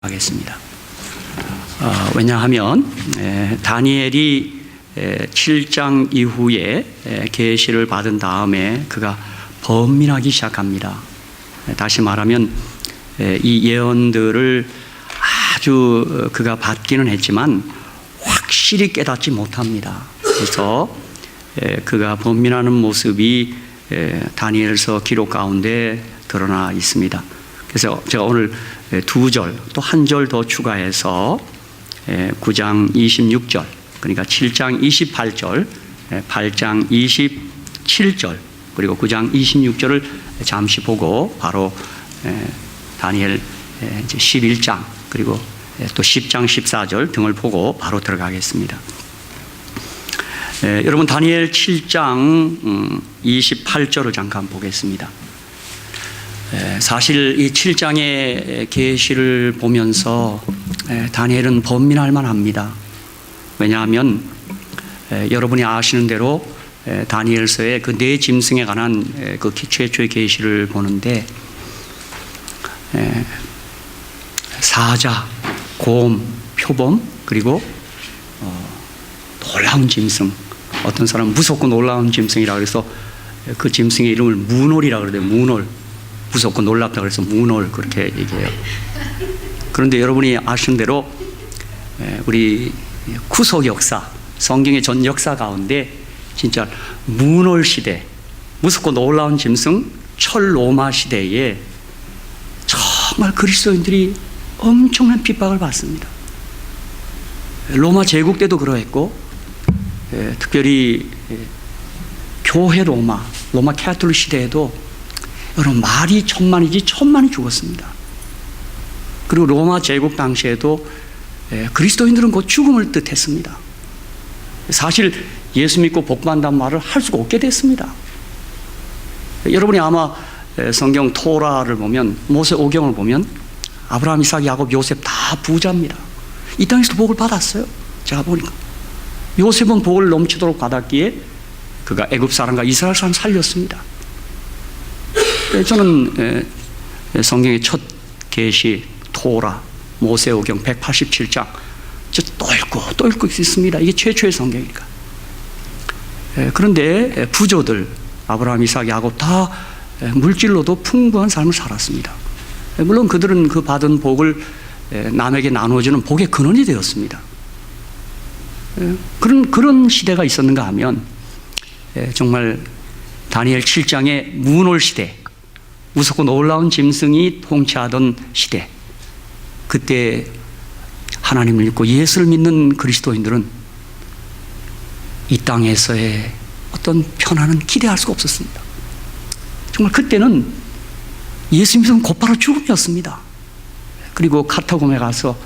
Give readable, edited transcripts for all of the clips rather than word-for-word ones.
하겠습니다. 왜냐하면 다니엘이 7장 이후에 계시를 받은 다음에 그가 번민하기 시작합니다. 다시 말하면 이 예언들을 아주 그가 받기는 했지만 확실히 깨닫지 못합니다. 그래서 그가 번민하는 모습이 다니엘서 기록 가운데 드러나 있습니다. 그래서 제가 오늘 2절 또 한 절 더 추가해서 9장 26절 그러니까 7장 28절 8장 27절 그리고 9장 26절을 잠시 보고 바로 다니엘 11장 그리고 또 10장 14절 등을 보고 바로 들어가겠습니다. 여러분 다니엘 7장 28절을 잠깐 보겠습니다. 사실 이 7장의 계시를 보면서 다니엘은 번민할 만합니다. 왜냐하면 여러분이 아시는 대로 다니엘서의 그 네 짐승에 관한 그 최초의 계시를 보는데 사자, 곰, 표범 그리고 놀라운 짐승, 어떤 사람은 무섭고 놀라운 짐승이라 그래서 그 짐승의 이름을 문홀이라 그러대요. 문홀, 무섭고 놀랍다 그래서 문홀 그렇게 얘기해요. 그런데 여러분이 아시는 대로 우리 구속 역사, 성경의 전 역사 가운데 진짜 문홀 시대, 무섭고 놀라운 짐승 철 로마 시대에 정말 그리스도인들이 엄청난 핍박을 받습니다. 로마 제국 때도 그러했고 특별히 교회 로마 캐톨릭 시대에도 여러분 말이 천만이지 천만이 죽었습니다. 그리고 로마 제국 당시에도 그리스도인들은 곧 죽음을 뜻했습니다. 사실 예수 믿고 복받는다는 말을 할 수가 없게 됐습니다. 여러분이 아마 성경 토라를 보면 모세오경을 보면 아브라함, 이삭, 야곱, 요셉 다 부자입니다. 이 땅에서도 복을 받았어요. 제가 보니까 요셉은 복을 넘치도록 받았기에 그가 애굽 사람과 이스라엘 사람 살렸습니다. 저는 성경의 첫 계시 토라 모세오경 187장 또 읽고 있습니다. 이게 최초의 성경이니까. 그런데 부조들 아브라함, 이삭, 야곱 다 물질로도 풍부한 삶을 살았습니다. 물론 그들은 그 받은 복을 남에게 나눠주는 복의 근원이 되었습니다. 그런 시대가 있었는가 하면 정말 다니엘 7장의 문홀 시대, 무섭고 놀라운 짐승이 통치하던 시대, 그때 하나님을 믿고 예수를 믿는 그리스도인들은 이 땅에서의 어떤 편안은 기대할 수가 없었습니다. 정말 그때는 예수 믿으면 곧바로 죽음이었습니다. 그리고 카타콤에 가서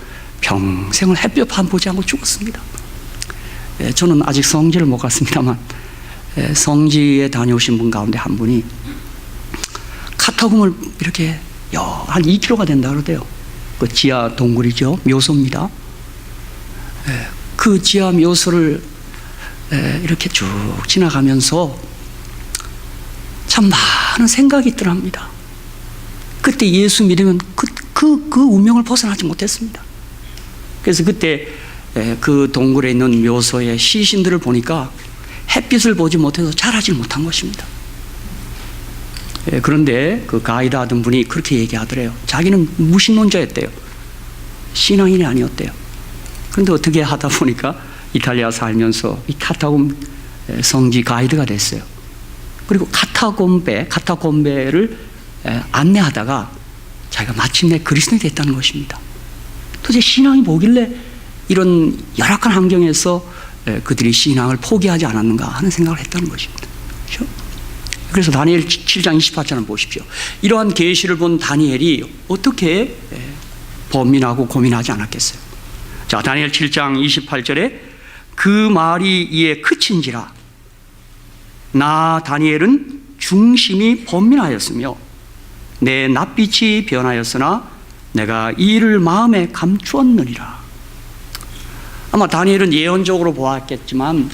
평생을 햇볕 한 보지 않고 죽었습니다. 저는 아직 성지를 못 갔습니다만 성지에 다녀오신 분 가운데 한 분이 카타콤을 이렇게 한 2km가 된다 그러대요. 그 지하 동굴이죠. 묘소입니다. 그 지하 묘소를 이렇게 쭉 지나가면서 참 많은 생각이 있더랍니다. 그때 예수 믿으면 그 운명을 벗어나지 못했습니다. 그래서 그때 그 동굴에 있는 묘소의 시신들을 보니까 햇빛을 보지 못해서 자라지 못한 것입니다. 그런데 그 가이드 하던 분이 그렇게 얘기하더래요. 자기는 무신론자였대요. 신앙인이 아니었대요. 그런데 어떻게 하다 보니까 이탈리아 살면서 이 카타콤 성지 가이드가 됐어요. 그리고 카타콤베를 안내하다가 자기가 마침내 그리스도인이 됐다는 것입니다. 도대체 신앙이 뭐길래 이런 열악한 환경에서 그들이 신앙을 포기하지 않았는가 하는 생각을 했다는 것입니다. 그렇죠? 그래서 다니엘 7장 28절을 보십시오. 이러한 계시를 본 다니엘이 어떻게 번민하고 고민하지 않았겠어요? 자, 다니엘 7장 28절에 그 말이 이에 그친지라 나 다니엘은 중심이 번민하였으며 내 낯빛이 변하였으나 내가 이 일을 마음에 감추었느니라. 아마 다니엘은 예언적으로 보았겠지만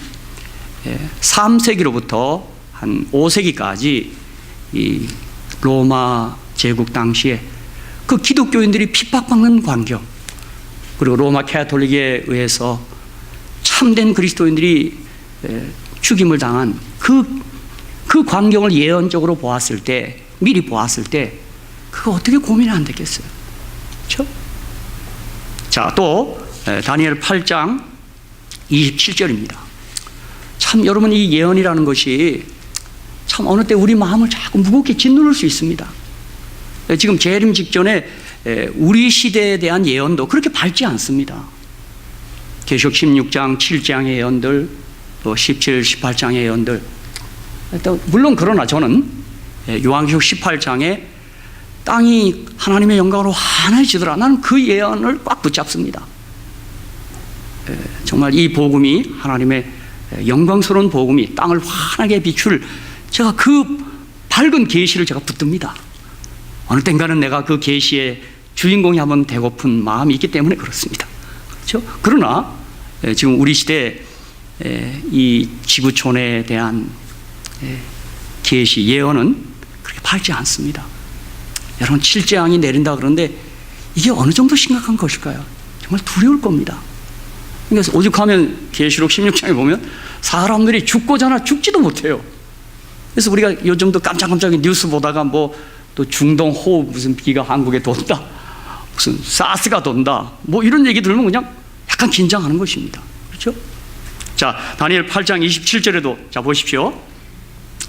3세기로부터 한 5세기까지 이 로마 제국 당시에 그 기독교인들이 핍박받는 광경, 그리고 로마 캐톨릭에 의해서 참된 그리스도인들이 죽임을 당한 그 광경을 예언적으로 보았을 때, 미리 보았을 때 그거 어떻게 고민이 안 됐겠어요? 그렇죠? 자, 또 다니엘 8장 27절입니다. 참 여러분, 이 예언이라는 것이 참 어느 때 우리 마음을 자꾸 무겁게 짓누를 수 있습니다. 지금 재림 직전에 우리 시대에 대한 예언도 그렇게 밝지 않습니다. 계시록 16장, 7장의 예언들, 또 17, 18장의 예언들. 물론 그러나 저는 요한계시록 18장에 땅이 하나님의 영광으로 환해지더라, 나는 그 예언을 꽉 붙잡습니다. 정말 이 복음이, 하나님의 영광스러운 복음이 땅을 환하게 비출, 제가 그 밝은 계시를 제가 붙듭니다. 어느 땐가는 내가 그 계시의 주인공이 한번 되고픈 마음이 있기 때문에 그렇습니다. 그렇죠? 그러나 지금 우리 시대 이 지구촌에 대한 계시, 예언은 그렇게 밝지 않습니다. 여러분, 7재앙이 내린다 그러는데 이게 어느 정도 심각한 것일까요? 정말 두려울 겁니다. 그래서 오죽하면 계시록 16장에 보면 사람들이 죽고자 죽지도 못해요. 그래서 우리가 요즘도 깜짝깜짝 뉴스 보다가 뭐 또 중동 호우 무슨 비가 한국에 돈다, 무슨 사스가 돈다, 뭐 이런 얘기 들으면 그냥 약간 긴장하는 것입니다. 그렇죠? 자, 다니엘 8장 27절에도 자 보십시오.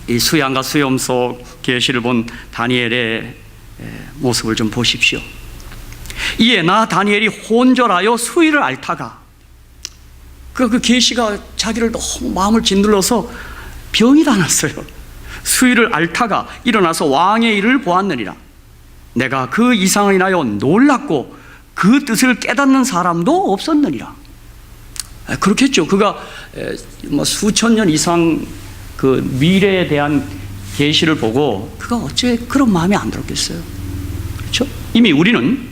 이 수양과 수염 속 계시를 본 다니엘의 모습을 좀 보십시오. 이에 나 다니엘이 혼절하여 수위를 앓다가, 그 계시가 자기를 너무 마음을 짓눌러서 병이 다 났어요. 수위를 앓다가 일어나서 왕의 일을 보았느니라. 내가 그 이상을 인하여 놀랐고 그 뜻을 깨닫는 사람도 없었느니라. 그렇겠죠. 그가 뭐 수천 년 이상 그 미래에 대한 계시를 보고 그가 어째 그런 마음이 안 들었겠어요. 그렇죠? 이미 우리는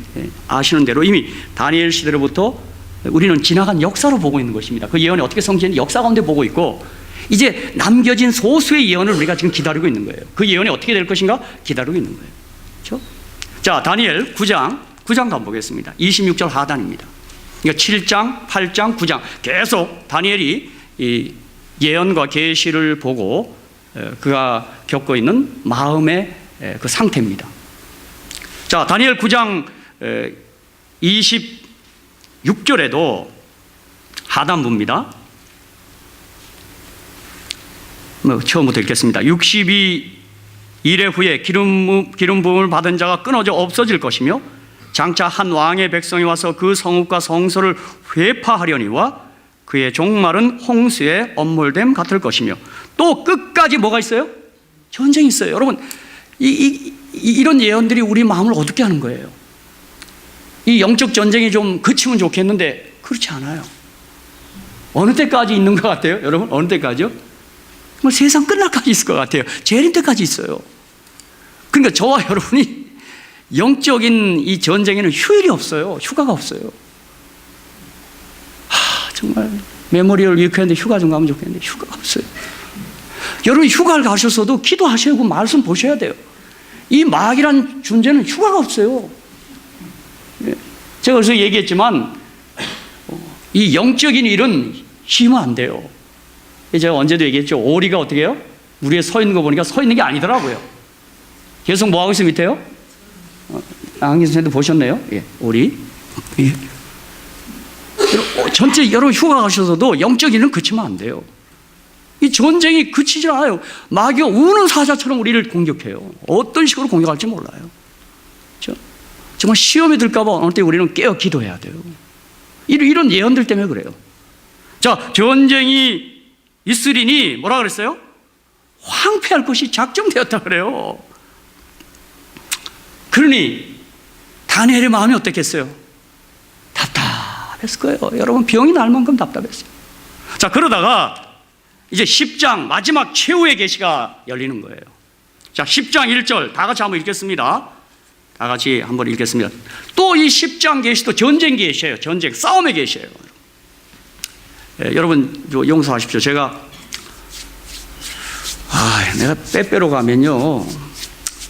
아시는 대로 이미 다니엘 시대로부터 우리는 지나간 역사로 보고 있는 것입니다. 그 예언이 어떻게 성취했는지 역사 가운데 보고 있고, 이제 남겨진 소수의 예언을 우리가 지금 기다리고 있는 거예요. 그 예언이 어떻게 될 것인가 기다리고 있는 거예요. 그렇죠? 자, 다니엘 9장 한번 보겠습니다. 26절 하단입니다. 그러니까 7장, 8장, 9장 계속 다니엘이 이 예언과 계시를 보고 그가 겪고 있는 마음의 그 상태입니다. 자, 다니엘 9장 26절에도 하단부입니다. 처음부터 읽겠습니다. 62일의 후에 기름 부음을 받은 자가 끊어져 없어질 것이며, 장차 한 왕의 백성이 와서 그 성읍과 성소를 회파하려니와 그의 종말은 홍수에 엄몰됨 같을 것이며, 또 끝까지 뭐가 있어요? 전쟁이 있어요. 여러분, 이런 예언들이 우리 마음을 어둡게 하는 거예요. 이 영적 전쟁이 좀 그치면 좋겠는데 그렇지 않아요. 어느 때까지 있는 것 같아요? 여러분, 어느 때까지요? 정말 세상 끝날까지 있을 것 같아요. 재림 때까지 있어요. 그러니까 저와 여러분이 영적인 이 전쟁에는 휴일이 없어요. 휴가가 없어요. 정말 메모리얼 위크엔드 휴가 좀 가면 좋겠는데 휴가가 없어요. 여러분, 휴가를 가셨어도 기도하셔야 하고 말씀 보셔야 돼요. 이 마귀란 존재는 휴가가 없어요. 제가 그래서 얘기했지만 이 영적인 일은 쉬면 안 돼요. 제가 언제도 얘기했죠. 오리가 어떻게 해요? 물에 서 있는 거 보니까 서 있는 게 아니더라고요. 계속 뭐 하고 있어요, 밑에요? 안경 선생님도 보셨네요. 예, 오리. 예. 전체 여러분 휴가 가셔서도 영적인 일은 그치면 안 돼요. 이 전쟁이 그치지 않아요. 마귀가 우는 사자처럼 우리를 공격해요. 어떤 식으로 공격할지 몰라요. 그렇죠? 정말 시험에 들까봐 어느 때 우리는 깨어 기도해야 돼요. 이런 예언들 때문에 그래요. 자, 전쟁이 있으리니 뭐라 그랬어요? 황폐할 것이 작정되었다 그래요. 그러니 다니엘의 마음이 어땠겠어요? 답답했을 거예요. 여러분, 병이 날 만큼 답답했어요. 자, 그러다가 이제 10장 마지막 최후의 계시가 열리는 거예요. 자, 10장 1절 다 같이 한번 읽겠습니다. 다 같이 한번 읽겠습니다. 또 이 10장 계시도 전쟁 계시예요. 전쟁, 싸움의 계시예요. 여러분 용서하십시오. 내가 빼빼로 가면요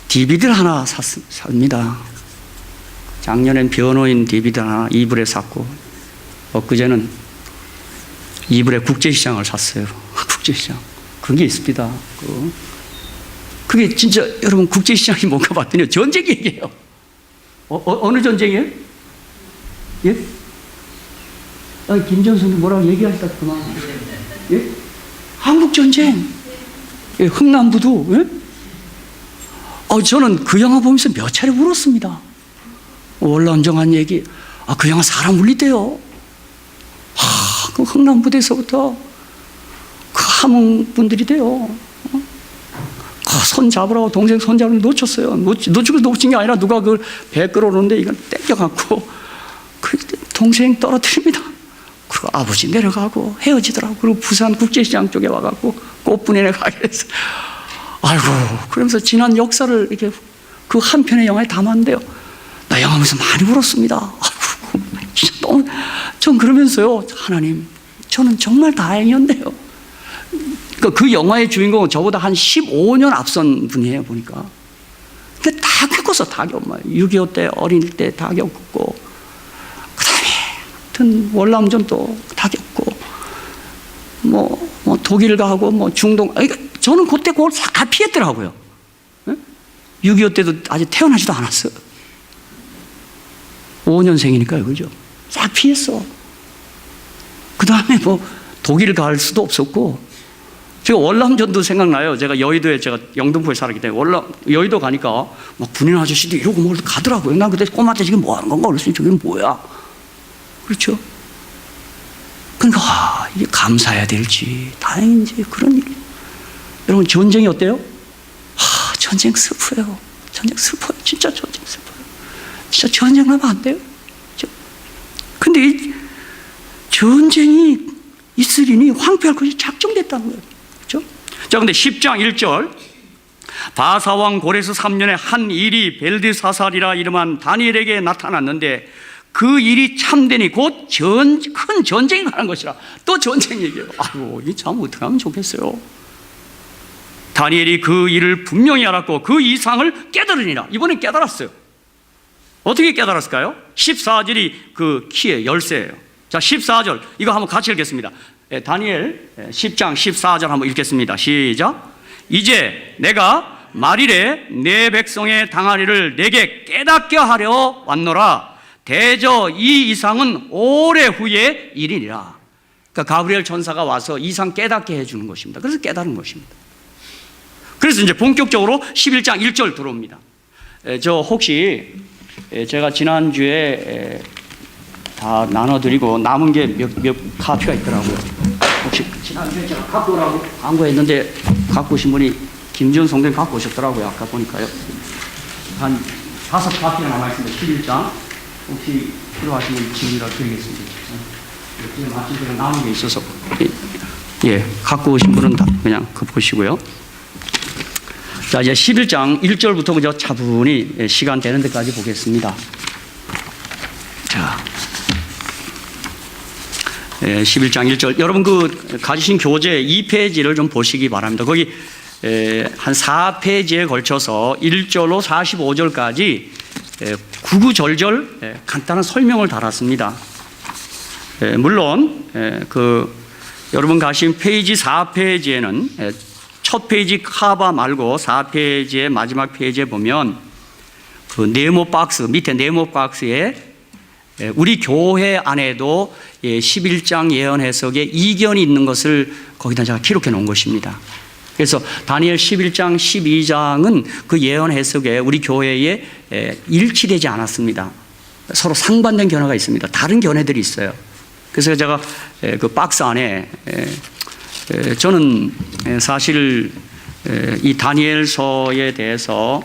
DVD를 하나 삽니다. 작년엔 변호인 DVD 하나 이불에 샀고, 엊그제는 이불에 국제시장을 샀어요. 국제시장. 그게 있습니다. 그게 진짜 여러분 국제시장이 뭔가 봤더니 전쟁 얘기예요. 어느 전쟁이에요? 예? 아니, 김정수님 뭐라고 얘기하시다 그만. 예? 한국전쟁. 예, 흥남부두. 예? 저는 그 영화 보면서 몇 차례 울었습니다. 월남정한 얘기. 그 영화 사람 울리대요. 그 흥남부대에서부터 그 함흥분들이 돼요. 손 잡으라고 동생 손 잡으면 놓쳤어요. 놓치고 놓친 게 아니라 누가 그 배 끌어오는데 이걸 땡겨갖고 그 동생 떨어뜨립니다. 그리고 아버지 내려가고 헤어지더라고. 그리고 부산 국제시장 쪽에 와갖고 꽃분이네 가게 해서 아이고 그러면서 지난 역사를 이렇게 그 한 편의 영화에 담았는데요. 나 영화 보면서 많이 울었습니다. 아이고 진짜 너무 전 그러면서요 하나님 저는 정말 다행이었네요. 그 영화의 주인공은 저보다 한 15년 앞선 분이에요 보니까. 그러니까 다 겪었어. 다 겪고 6.25 때 어릴 때 다 겪었고 그 다음에 하여튼 월남전도 다 겪고 뭐 독일 가고 뭐 중동 저는 그때 그걸 다 피했더라고요. 6.25 때도 아직 태어나지도 않았어요. 5년생이니까요. 그죠? 싹 피했어. 그 다음에 뭐 독일 갈 수도 없었고 제가 월남전도 생각나요. 제가 여의도에 제가 영등포에 살았기 때문에 여의도 가니까 막 군인 아저씨도 이러고 뭘 가더라고요. 난 그때 꼬마 때 지금 뭐 하는 건가 그랬더니 저게 뭐야. 그렇죠? 그러니까 이게 감사해야 될지 다행인지 그런 일. 여러분 전쟁이 어때요? 전쟁 슬퍼요. 전쟁 슬퍼요. 진짜 전쟁 슬퍼요. 진짜 전쟁 하면 안 돼요. 근데 이 전쟁이 있으리니 황폐할 것이 작정됐다는 거예요. 그렇죠? 자, 근데 10장 1절 바사왕 고레스 3년에 한 일이 벨드사살이라 이름한 다니엘에게 나타났는데 그 일이 참되니 곧 큰 전쟁이 가는 것이라. 또 전쟁 얘기예요. 아이고 이 참 어떻게 하면 좋겠어요. 다니엘이 그 일을 분명히 알았고 그 이상을 깨달으니라. 이번엔 깨달았어요. 어떻게 깨달았을까요? 14절이 그 키의 열쇠예요. 자, 14절 이거 한번 같이 읽겠습니다. 다니엘 10장 14절 한번 읽겠습니다. 시작. 이제 내가 말이래 내 백성의 당하리를 내게 깨닫게 하려 왔노라. 대저 이 이상은 오래 후의 일이니라. 그러니까 가브리엘 천사가 와서 이상 깨닫게 해주는 것입니다. 그래서 깨달은 것입니다. 그래서 이제 본격적으로 11장 1절 들어옵니다. 저 혹시 제가 지난주에 다 나눠드리고 남은 게 몇 카피가 있더라고요. 혹시 지난주에 제가 갖고 오라고 광고했는데 갖고 오신 분이 김지원 성대님 갖고 오셨더라고요. 아까 보니까요. 한 5카피가 남아있습니다. 11장. 혹시 필요하시면 지금이라도 드리겠습니다. 지금 마침 제가 남은 게 있어서. 예, 갖고 오신 분은 다 그냥 그 보시고요. 자, 이제 11장 1절부터 그저 차분히 시간 되는 데까지 보겠습니다. 자, 11장 1절. 여러분 그 가지신 교재 2페이지를 좀 보시기 바랍니다. 거기 한 4페이지에 걸쳐서 1절로 45절까지 구구절절 간단한 설명을 달았습니다. 물론 그 여러분 가신 페이지 4페이지에는 첫 페이지 카바 말고 4페이지의 마지막 페이지에 보면 그 네모 박스 밑에 네모 박스에 우리 교회 안에도 11장 예언 해석에 이견이 있는 것을 거기다 제가 기록해 놓은 것입니다. 그래서 다니엘 11장 12장은 그 예언 해석에 우리 교회에 일치되지 않았습니다. 서로 상반된 견해가 있습니다. 다른 견해들이 있어요. 그래서 제가 그 박스 안에 저는 사실 이 다니엘서에 대해서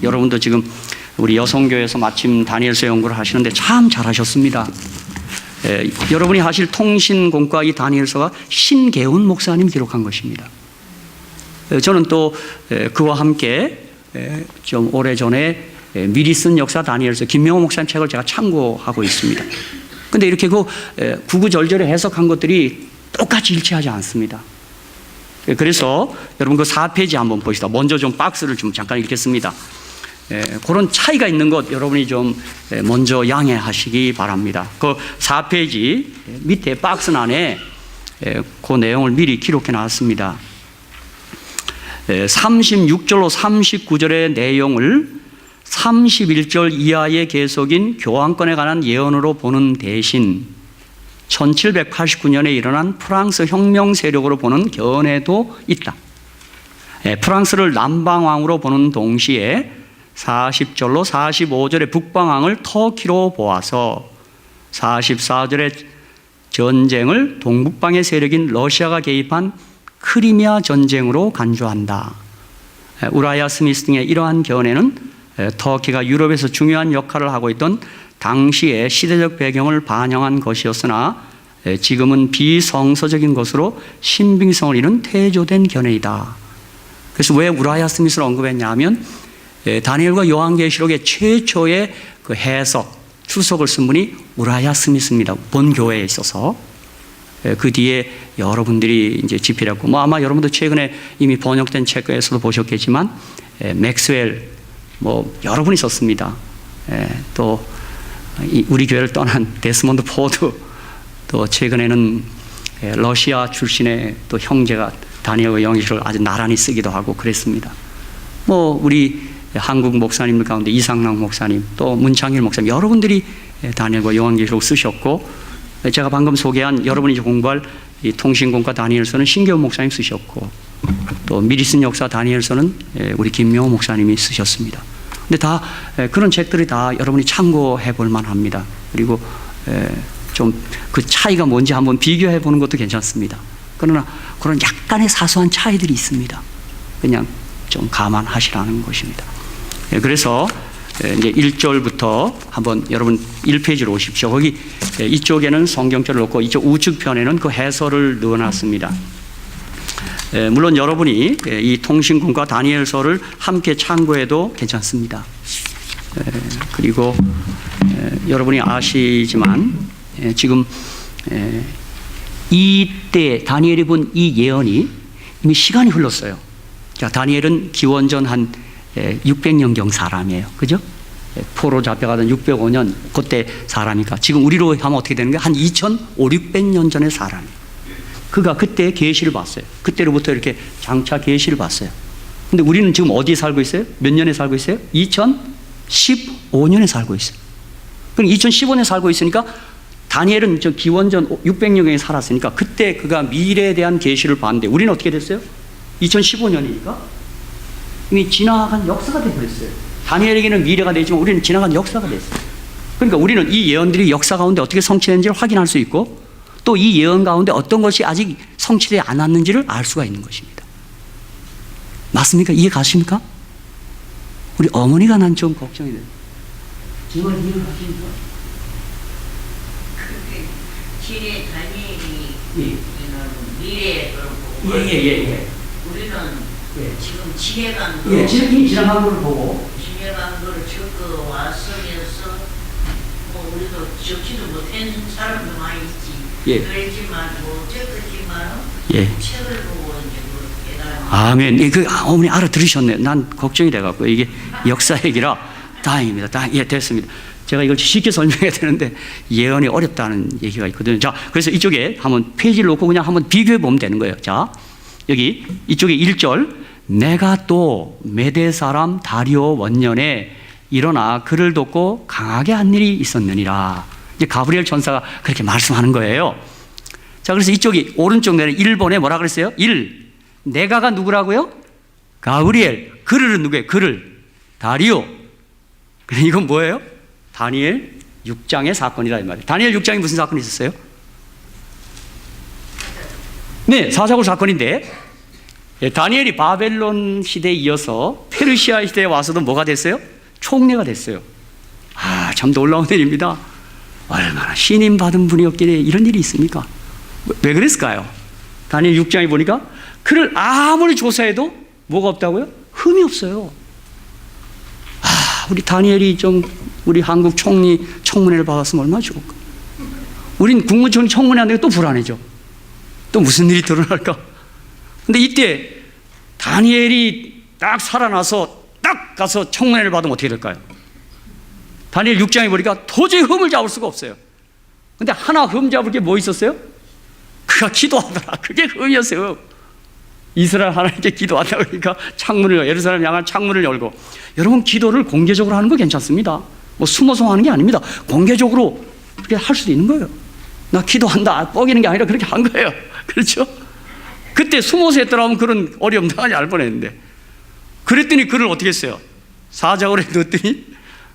여러분도 지금 우리 여성교회에서 마침 다니엘서 연구를 하시는데 참 잘하셨습니다. 여러분이 하실 통신공과 이 다니엘서가 신계훈 목사님 기록한 것입니다. 저는 또 그와 함께 좀 오래전에 미리 쓴 역사 다니엘서 김명호 목사님 책을 제가 참고하고 있습니다. 근데 이렇게 그 구구절절에 해석한 것들이 똑같이 일치하지 않습니다. 그래서 여러분 그 4페이지 한번 보시다. 먼저 좀 박스를 좀 잠깐 읽겠습니다. 그런 차이가 있는 것 여러분이 좀 먼저 양해하시기 바랍니다. 그 4페이지 밑에 박스 안에 그 내용을 미리 기록해 놨습니다. 36절로 39절의 내용을 31절 이하의 계속인 교황권에 관한 예언으로 보는 대신 1789년에 일어난 프랑스 혁명 세력으로 보는 견해도 있다. 프랑스를 남방왕으로 보는 동시에 40절로 45절의 북방왕을 터키로 보아서 44절의 전쟁을 동북방의 세력인 러시아가 개입한 크리미아 전쟁으로 간주한다. 우라야 스미스 등의 이러한 견해는 터키가 유럽에서 중요한 역할을 하고 있던 당시의 시대적 배경을 반영한 것이었으나 지금은 비성서적인 것으로 신빙성을 잃은 퇴조된 견해이다. 그래서 왜 우라야 스미스를 언급했냐 하면 다니엘과 요한계시록의 최초의 그 해석, 추석을 쓴 분이 우라야 스미스입니다. 본 교회에 있어서. 그 뒤에 여러분들이 이제 집필했고, 아마 여러분도 최근에 이미 번역된 책에서도 보셨겠지만, 맥스웰, 여러분이 썼습니다. 또, 우리 교회를 떠난 데스몬드 포드, 또 최근에는 러시아 출신의 또 형제가 다니엘과 요한계시록을 아주 나란히 쓰기도 하고 그랬습니다. 우리 한국 목사님들 가운데 이상락 목사님, 또 문창일 목사님, 여러분들이 다니엘과 요한계시록 쓰셨고, 제가 방금 소개한 여러분이 공부할 이 통신공과 다니엘서는 신교훈 목사님 쓰셨고, 또 미리 쓴 역사 다니엘서는 우리 김명호 목사님이 쓰셨습니다. 근데 다 그런 책들이 다 여러분이 참고해 볼 만합니다. 그리고 좀 그 차이가 뭔지 한번 비교해 보는 것도 괜찮습니다. 그러나 그런 약간의 사소한 차이들이 있습니다. 그냥 좀 감안하시라는 것입니다. 그래서 이제 1절부터 한번 여러분 1페이지로 오십시오. 거기 이쪽에는 성경절을 놓고 이쪽 우측 편에는 그 해설을 넣어놨습니다. 물론 여러분이 이 통신군과 다니엘서를 함께 참고해도 괜찮습니다. 그리고 여러분이 아시지만 지금 이때 다니엘이 본 이 예언이 이미 시간이 흘렀어요. 자, 다니엘은 기원전 한 600년경 사람이에요. 그죠? 포로 잡혀가던 605년 그때 사람이니까 지금 우리로 하면 어떻게 되는 거예요? 한 2500~600년 전의 사람이에요. 그가 그때 계시를 봤어요. 그때로부터 이렇게 장차 계시를 봤어요. 근데 우리는 지금 어디에 살고 있어요? 몇 년에 살고 있어요? 2015년에 살고 있어요. 그럼 2015년에 살고 있으니까 다니엘은 저 기원전 600년경에 살았으니까 그때 그가 미래에 대한 계시를 봤는데 우리는 어떻게 됐어요? 2015년이니까 이미 지나간 역사가 되어버렸어요. 다니엘에게는 미래가 되지만 우리는 지나간 역사가 됐어요. 그러니까 우리는 이 예언들이 역사 가운데 어떻게 성취되는지를 확인할 수 있고 또 이 예언 가운데 어떤 것이 아직 성취되지 않았는지를 알 수가 있는 것입니다. 맞습니까? 이해 가십니까? 우리 어머니가 난 좀 걱정이 돼요. 정말 이해 가십니까? 진의 다니엘이 미래에 그렇고 예. 우리는 지금 지내간 거 지나간 걸 보고 지내간 거를 적어 왔으면서 우리도 적지도 못한 사람도 많이 있지. 그랬지만 적었지만 책을 보고 이제 깨달은. 아멘. 그 어머니 알아들으셨네. 난 걱정이 돼갖고 이게 역사 얘기라 다행입니다. 됐습니다. 제가 이걸 쉽게 설명해야 되는데 예언이 어렵다는 얘기가 있거든요. 자, 그래서 이쪽에 한번 페이지를 놓고 그냥 한번 비교해 보면 되는 거예요. 자, 여기 이쪽에 1절 내가 또 메대 사람 다리오 원년에 일어나 그를 돕고 강하게 한 일이 있었느니라. 이제 가브리엘 천사가 그렇게 말씀하는 거예요. 자, 그래서 이쪽이 오른쪽 내는 1번에 뭐라 그랬어요? 1. 내가가 누구라고요? 가브리엘. 그를은 누구예요? 그를. 다리오. 이건 뭐예요? 다니엘 6장의 사건이다 이 말이에요. 다니엘 6장에 무슨 사건이 있었어요? 네, 사사고 사건인데 다니엘이 바벨론 시대에 이어서 페르시아 시대에 와서도 뭐가 됐어요? 총리가 됐어요. 참 놀라운 일입니다. 얼마나 신임 받은 분이었길래 이런 일이 있습니까? 왜 그랬을까요? 다니엘 6장에 보니까 그를 아무리 조사해도 뭐가 없다고요? 흠이 없어요. 우리 다니엘이 좀 우리 한국 총리 청문회를 받았으면 얼마나 좋을까? 우린 국무총리 청문회 안 되고 또 불안해져. 또 무슨 일이 드러날까? 근데 이때 다니엘이 딱 살아나서 딱 딱 가서 청문회를 받으면 어떻게 될까요? 다니엘 6장에 보니까 도저히 흠을 잡을 수가 없어요. 근데 하나 흠 잡을 게 뭐 있었어요? 그가 기도하더라. 그게 흠이었어요. 이스라엘 하나님께 기도한다 그러니까 예루살렘 향한 창문을 열고. 여러분, 기도를 공개적으로 하는 거 괜찮습니다. 뭐 숨어서 하는 게 아닙니다. 공개적으로 그렇게 할 수도 있는 거예요. 나 기도한다 뻐기는 게 아니라 그렇게 한 거예요. 그렇죠? 그때 숨어서 했더라면 그런 어려움 당하지 않을 뻔했는데, 그랬더니 그를 어떻게 했어요? 사자굴에 넣었더니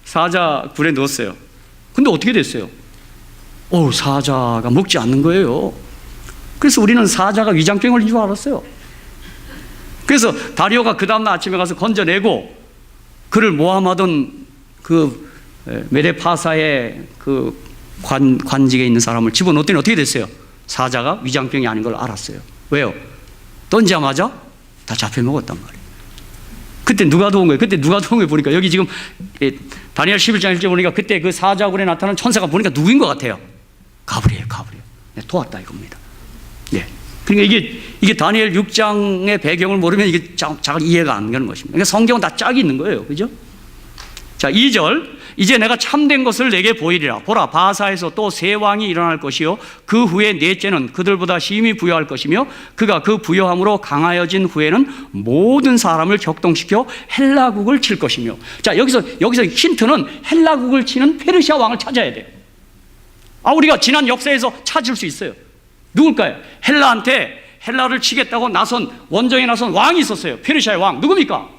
사자굴에 넣었어요. 근데 어떻게 됐어요? 사자가 먹지 않는 거예요. 그래서 우리는 사자가 위장병 걸린 줄 알았어요. 그래서 다리오가 그 다음날 아침에 가서 건져내고, 그를 모함하던 그 메데파사의 그 관직에 있는 사람을 집어넣었더니 어떻게 됐어요? 사자가 위장병이 아닌 걸 알았어요. 왜요? 던지자마자 다 잡혀 먹었단 말이에요. 그때 누가 도운 거예요? 그때 누가 도운 거예요? 보니까 여기 지금 다니엘 11장 1절 보니까 그때 그 사자굴에 나타난 천사가 보니까 누구인 것 같아요? 가브리엘. 도왔다 이겁니다. 네. 그러니까 이게 다니엘 6장의 배경을 모르면 이게 잘 이해가 안 가는 것입니다. 그러니까 성경은 다 짝이 있는 거예요. 그죠? 자, 2절. 이제 내가 참된 것을 내게 보이리라. 보라, 바사에서 또 새 왕이 일어날 것이요 그 후에 넷째는 그들보다 심히 부여할 것이며 그가 그 부여함으로 강하여진 후에는 모든 사람을 격동시켜 헬라국을 칠 것이며. 자, 여기서 힌트는 헬라국을 치는 페르시아 왕을 찾아야 돼요. 우리가 지난 역사에서 찾을 수 있어요. 누굴까요? 헬라를 치겠다고 원정에 나선 왕이 있었어요. 페르시아의 왕. 누굽니까?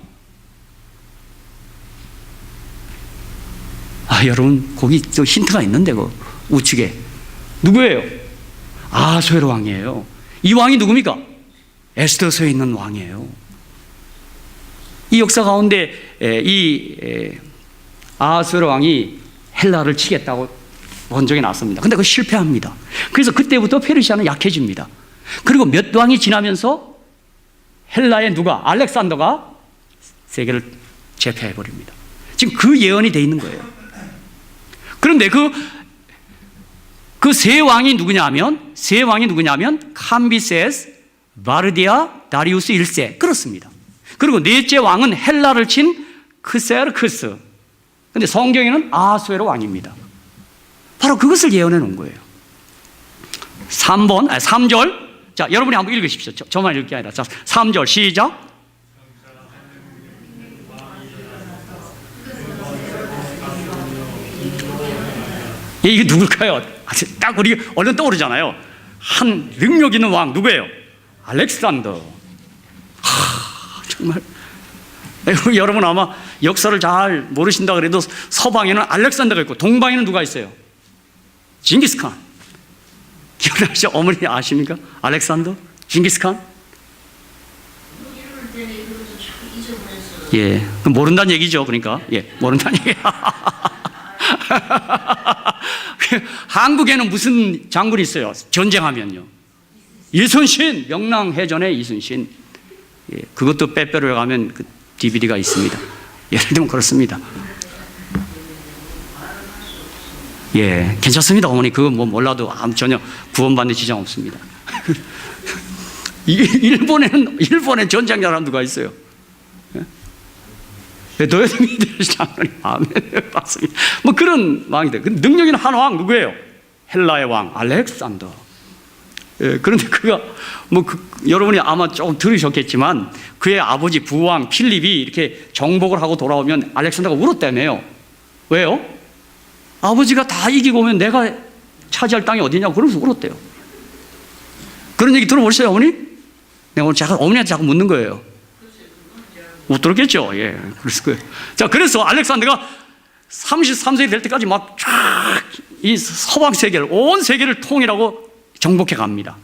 여러분, 거기 또 힌트가 있는데, 우측에. 누구예요? 아수에로 왕이에요. 이 왕이 누굽니까? 에스더서에 있는 왕이에요. 이 역사 가운데 아수에로 왕이 헬라를 치겠다고 원정에 나섭니다. 근데 그거 실패합니다. 그래서 그때부터 페르시아는 약해집니다. 그리고 몇 왕이 지나면서 헬라의 알렉산더가 세계를 제패해버립니다. 지금 그 예언이 돼 있는 거예요. 그런데 그 세 왕이 누구냐면 캄비세스, 바르디아, 다리우스 1세. 그렇습니다. 그리고 넷째 왕은 헬라를 친 크세르크스. 근데 성경에는 아수에로 왕입니다. 바로 그것을 예언해 놓은 거예요. 3절. 자, 여러분이 한번 읽으십시오. 저만 읽을 게 아니라. 자, 3절 시작. 이게 누굴까요? 딱 우리 얼른 떠오르잖아요. 한 능력 있는 왕 누구예요? 알렉산더. 정말 여러분 아마 역사를 잘 모르신다 그래도 서방에는 알렉산더가 있고 동방에는 누가 있어요? 징기스칸. 기억나시죠? 어머니 아십니까? 알렉산더? 징기스칸? 예, 모른다는 얘기죠. 그러니까 모른다는 얘기. 한국에는 무슨 장군이 있어요? 전쟁하면요. 이순신, 명랑해전의 이순신. 그것도 빼빼로 가면 그 DVD가 있습니다. 예를 들면 그렇습니다. 괜찮습니다, 어머니. 그거 뭐 몰라도 전혀 구원받는 지장 없습니다. 일본에 전쟁자라는 누가 있어요? 도요토미 장군이 맞습니다. 뭐 그런 왕이다. 능력 있는 한 왕 누구예요? 헬라의 왕 알렉산더. 그런데 그가 여러분이 아마 조금 들으셨겠지만 그의 아버지 부왕 필립이 이렇게 정복을 하고 돌아오면 알렉산더가 울었다며요. 왜요? 아버지가 다 이기고 오면 내가 차지할 땅이 어디냐고 그러면서 울었대요. 그런 얘기 들어보셨어요, 어머니? 내가 오늘 어머니한테 자꾸 묻는 거예요. 못 들었겠죠? 그랬을 거예요. 자, 그래서 알렉산더가 33세 될 때까지 막 쫙 이 서방 세계를, 온 세계를 통일하고 정복해 갑니다.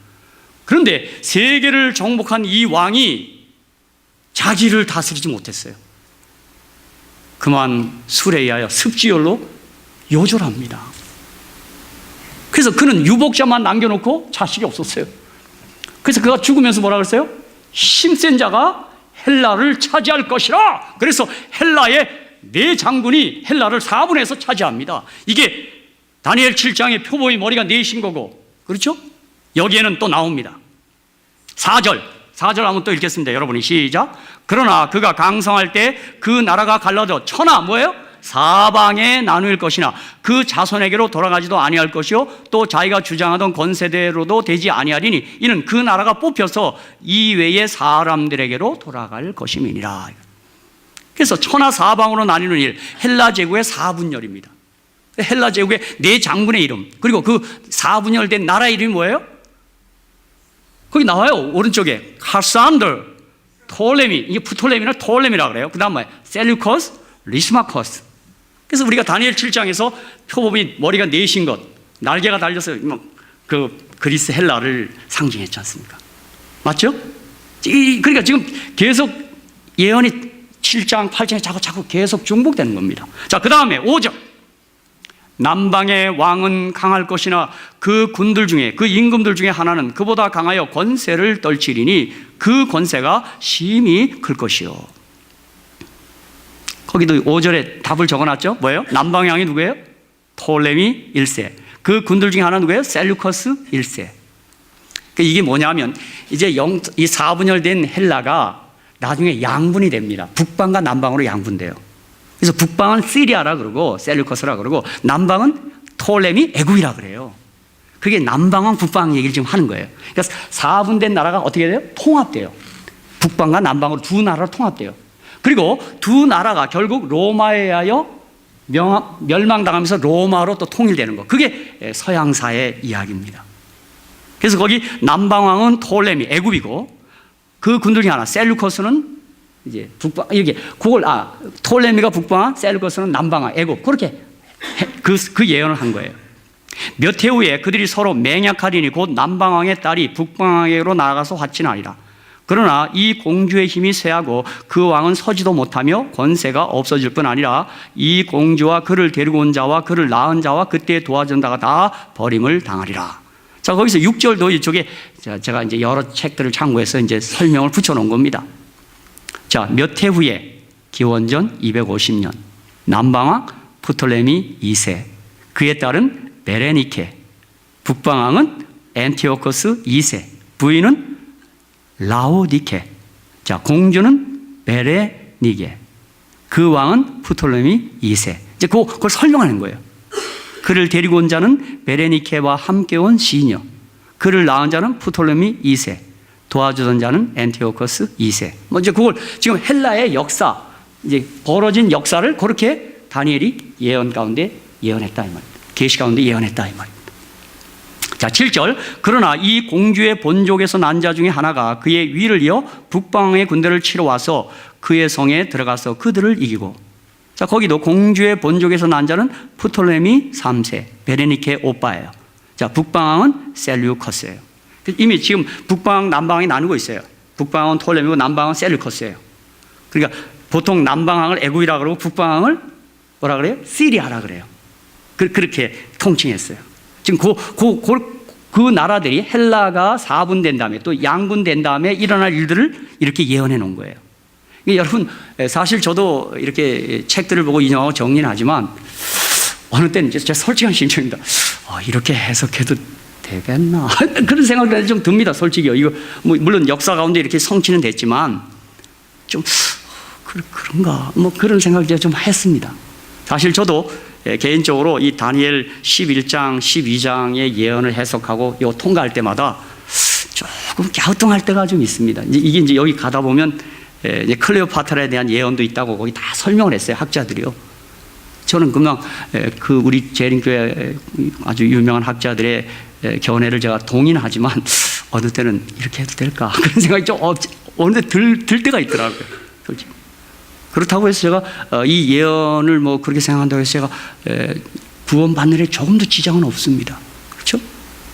그런데 세계를 정복한 이 왕이 자기를 다스리지 못했어요. 그만 술에 의하여 습지열로 요절합니다. 그래서 그는 유복자만 남겨놓고 자식이 없었어요. 그래서 그가 죽으면서 뭐라 그랬어요? 힘센 자가 헬라를 차지할 것이라. 그래서 헬라의 네 장군이 헬라를 4분에서 차지합니다. 이게 다니엘 7장의 표범의 머리가 넷인 거고, 그렇죠? 여기에는 또 나옵니다. 4절 4절 한번 또 읽겠습니다. 여러분이 시작. 그러나 그가 강성할 때 그 나라가 갈라져 천하 뭐예요? 사방에 나누일 것이나 그 자손에게로 돌아가지도 아니할 것이요 또 자기가 주장하던 권세대로도 되지 아니하리니 이는 그 나라가 뽑혀서 이외의 사람들에게로 돌아갈 것임이니라. 그래서 천하 사방으로 나뉘는 일, 헬라 제국의 사분열입니다. 헬라 제국의 네 장군의 이름, 그리고 그 사분열된 나라 이름이 뭐예요? 거기 나와요. 오른쪽에 카산더, 톨레미, 이게 프톨레미나 톨레미라고 그래요. 그 다음 뭐예요? 셀루커스, 리스마커스. 그래서 우리가 다니엘 7장에서 표범이 머리가 넷인 것, 날개가 달려서 그 그리스 헬라를 상징했지 않습니까? 맞죠? 그러니까 지금 계속 예언이 7장, 8장에 자꾸 계속 중복되는 겁니다. 자, 그 다음에 5절. 남방의 왕은 강할 것이나 그 군들 중에, 그 임금들 중에 하나는 그보다 강하여 권세를 떨치리니 그 권세가 심히 클 것이요. 거기도 5절에 답을 적어놨죠. 뭐예요? 남방의 왕이 누구예요? 톨레미 1세. 그 군들 중에 하나 누구예요? 셀루커스 1세. 이게 뭐냐면 이제 이 사분열된 헬라가 나중에 양분이 됩니다. 북방과 남방으로 양분돼요. 그래서 북방은 시리아라 그러고 셀루커스라 그러고 남방은 톨레미 애굽이라 그래요. 그게 남방왕 북방 얘기를 지금 하는 거예요. 그러니까 4분된 나라가 어떻게 돼요? 통합돼요. 북방과 남방으로 두 나라로 통합돼요. 그리고 두 나라가 결국 로마에 의하여 멸망당하면서 로마로 또 통일되는 거. 그게 서양사의 이야기입니다. 그래서 거기 남방왕은 톨레미 애굽이고 그 군들 중에 하나 셀루커스는 이제 북방, 이렇게 그걸 톨레미가 북방, 셀루커스는 남방, 애굽, 그렇게 그 예언을 한 거예요. 몇 해 후에 그들이 서로 맹약하리니 곧 남방왕의 딸이 북방왕에게로 나아가서 화친하리라. 그러나 이 공주의 힘이 쇠하고 그 왕은 서지도 못하며 권세가 없어질 뿐 아니라 이 공주와 그를 데리고 온 자와 그를 낳은 자와 그때 도와준 자가 다 버림을 당하리라. 자, 거기서 6절도 이쪽에 제가 이제 여러 책들을 참고해서 이제 설명을 붙여놓은 겁니다. 자, 몇 해 후에 기원전 250년 남방왕 프톨레미 2세, 그에 따른 베레니케, 북방왕은 엔티오코스 2세, 부인은 라오디케, 자, 공주는 베레니게, 그 왕은 프톨레미 2세. 이제 그걸 설명하는 거예요. 그를 데리고 온 자는 베레니케와 함께 온 시녀, 그를 낳은 자는 프톨레미 2세, 도와주던 자는 엔티오코스 2세. 이제 그걸 지금 헬라의 역사, 이제 벌어진 역사를 그렇게 다니엘이 예언 가운데 예언했다 이 말입니다. 계시 가운데 예언했다 이 말입니다. 자, 7절. 그러나 이 공주의 본족에서 난 자 중에 하나가 그의 위를 이어 북방의 군대를 치러 와서 그의 성에 들어가서 그들을 이기고. 자, 거기도 공주의 본족에서 난 자는 프톨레미 3세, 베레니케 오빠예요. 자, 북방왕은 셀류커스예요. 이미 지금 북방, 남방이 나누고 있어요. 북방은 톨레미고 남방은 셀류커스예요. 그러니까 보통 남방왕을 애굽이라 그러고 북방왕을 뭐라 그래요? 시리아라 그래요. 그렇게 통칭했어요. 지금 그 나라들이 헬라가 4분된 다음에 또 양분된 다음에 일어날 일들을 이렇게 예언해 놓은 거예요. 여러분, 사실 저도 이렇게 책들을 보고 인용하고 정리는 하지만 어느 때는 제 솔직한 심정입니다. 이렇게 해석해도 되겠나? 그런 생각이 좀 듭니다. 솔직히요. 이거 물론 역사 가운데 이렇게 성취는 됐지만 좀 그런가? 그런 생각을 제가 좀 했습니다. 사실 저도 개인적으로 이 다니엘 11장, 12장의 예언을 해석하고 이거 통과할 때마다 조금 갸우뚱할 때가 좀 있습니다. 이게 이제 여기 가다 보면 이제 클레오파트라에 대한 예언도 있다고 거기 다 설명을 했어요. 학자들이요. 저는 금방 우리 재림교회 아주 유명한 학자들의 견해를 제가 동의는 하지만 어느 때는 이렇게 해도 될까? 그런 생각이 좀 어느 때 들 때가 있더라고요. 솔직히. 그렇다고 해서 제가 이 예언을 그렇게 생각한다고 해서 제가 구원받는 데 조금도 지장은 없습니다. 그렇죠?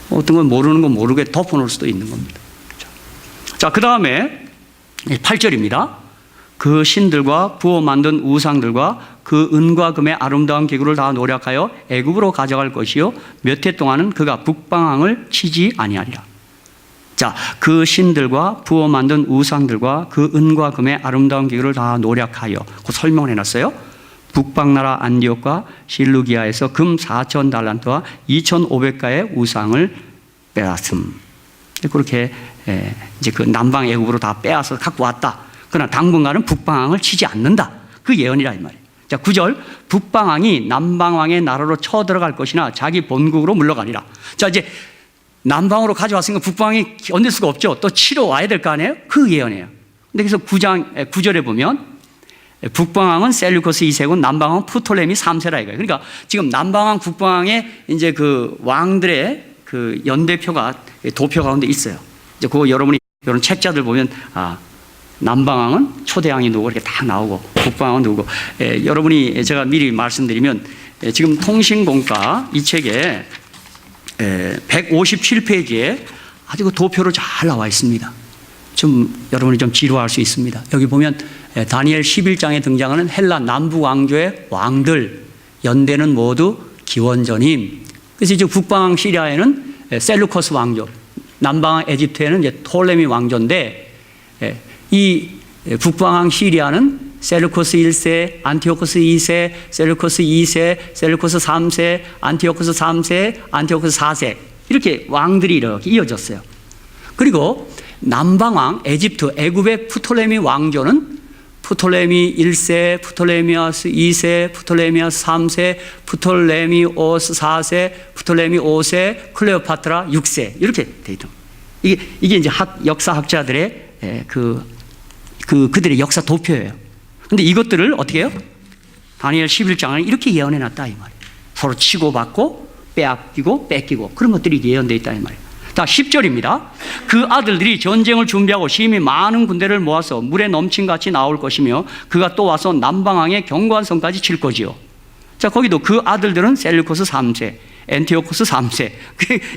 어떤 건 모르는 건 모르게 덮어놓을 수도 있는 겁니다. 그렇죠? 자, 그 다음에 8절입니다. 그 신들과 부어 만든 우상들과 그 은과 금의 아름다운 기구를 다 노력하여 애굽으로 가져갈 것이요 몇 해 동안은 그가 북방왕을 치지 아니하리라. 자, 그 신들과 부어 만든 우상들과 그 은과 금의 아름다운 기구를 다 노력하여 그 설명을 해놨어요. 북방나라 안디옥과 실루기아에서 금 4,000달란트와 2,500가의 우상을 빼앗음. 그렇게 이제 그 남방 애굽으로 다 빼앗아 갖고 왔다. 그러나 당분간은 북방왕을 치지 않는다. 그 예언이라 이 말이에요. 자, 9절. 북방왕이 남방왕의 나라로 쳐들어갈 것이나 자기 본국으로 물러가리라. 자, 이제 남방으로 가져왔으니까 북방왕이 견딜 수가 없죠. 또 치러 와야 될 거 아니에요? 그 예언이에요. 근데 그래서 9절에 보면 북방왕은 셀루코스 2세고 남방왕은 프톨레미 3세라 이거예요. 그러니까 지금 남방왕, 북방왕의 이제 그 왕들의 그 연대표가 도표 가운데 있어요. 이제 그거 여러분이 이런 책자들 보면 남방왕은 초대왕이 누구 이렇게 딱 나오고 북방왕은 누구고 여러분이 제가 미리 말씀드리면 지금 통신공과 이 책에 157페이지에 아주 그 도표로 잘 나와 있습니다. 좀 여러분이 좀 지루할 수 있습니다. 여기 보면 다니엘 11장에 등장하는 헬라 남부 왕조의 왕들 연대는 모두 기원전임. 그래서 이제 북방왕 시리아에는 셀루커스 왕조, 남방왕 에집트에는 이제 톨레미 왕조인데 이 북방왕 시리아는 셀루코스 1세, 안티오코스 2세, 셀루코스 2세, 셀루코스 3세, 안티오코스 3세, 안티오코스 4세 이렇게 왕들이 이렇게 이어졌어요. 그리고 남방왕 에집트 애굽의 프톨레미 왕조는 프톨레미 1세, 프톨레미아스 2세, 프톨레미아스 3세, 프톨레미오스 4세, 프톨레미 5세, 클레오파트라 6세 이렇게 돼 있다. 이게 이제 역사학자들의 그들의 역사 도표예요. 근데 이것들을 어떻게 해요? 다니엘 11장을 이렇게 예언해 놨다 이 말이에요. 서로 치고받고 빼앗기고 뺏기고 그런 것들이 예언되어 있다 이 말이에요. 자, 10절입니다. 그 아들들이 전쟁을 준비하고 심히 많은 군대를 모아서 물에 넘친같이 나올 것이며 그가 또 와서 남방왕의 경관성까지 칠 거지요. 자, 거기도 그 아들들은 셀루코스 3세, 엔티오코스 3세.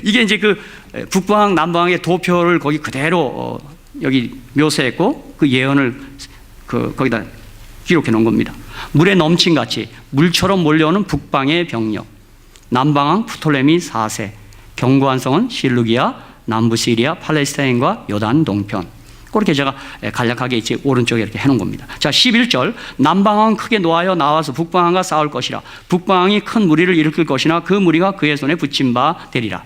이게 이제 그 북방왕, 남방왕의 도표를 거기 그대로 여기 묘사했고 그 예언을 거기다 기록해 놓은 겁니다. 물에 넘친같이 물처럼 몰려오는 북방의 병력. 남방왕 프톨레미 4세. 경고한성은 실루기아, 남부 시리아, 팔레스타인과 요단 동편. 그렇게 제가 간략하게 이제 오른쪽에 이렇게 해놓은 겁니다. 자, 11절. 남방왕은 크게 노하여 나와서 북방왕과 싸울 것이라. 북방왕이 큰 무리를 일으킬 것이나 그 무리가 그의 손에 붙임 바 되리라.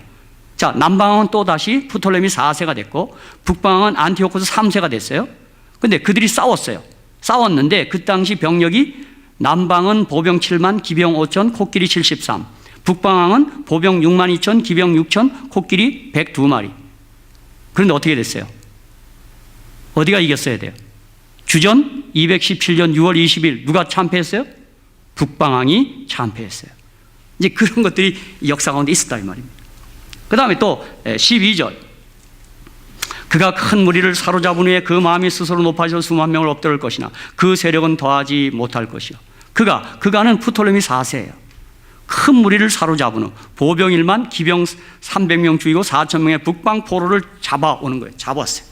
자, 남방왕은 또 다시 프톨레미 4세가 됐고 북방왕은 안티오코스 3세가 됐어요. 근데 그들이 싸웠어요. 싸웠는데 그 당시 병력이 남방은 보병 7만, 기병 5천, 코끼리 73. 북방왕은 보병 6만 2천, 기병 6천, 코끼리 102마리. 그런데 어떻게 됐어요? 어디가 이겼어야 돼요? 주전 217년 6월 20일 누가 참패했어요? 북방왕이 참패했어요. 이제 그런 것들이 역사 가운데 있었다 이 말입니다. 그 다음에 또 12절. 그가 큰 무리를 사로잡은 후에 그 마음이 스스로 높아져 수만 명을 엎드릴 것이나 그 세력은 더하지 못할 것이요. 그가는 프톨레미 4세예요. 큰 무리를 사로잡은 후 보병 1만, 기병 300명 죽이고 4,000명의 북방 포로를 잡아오는 거예요. 잡았어요.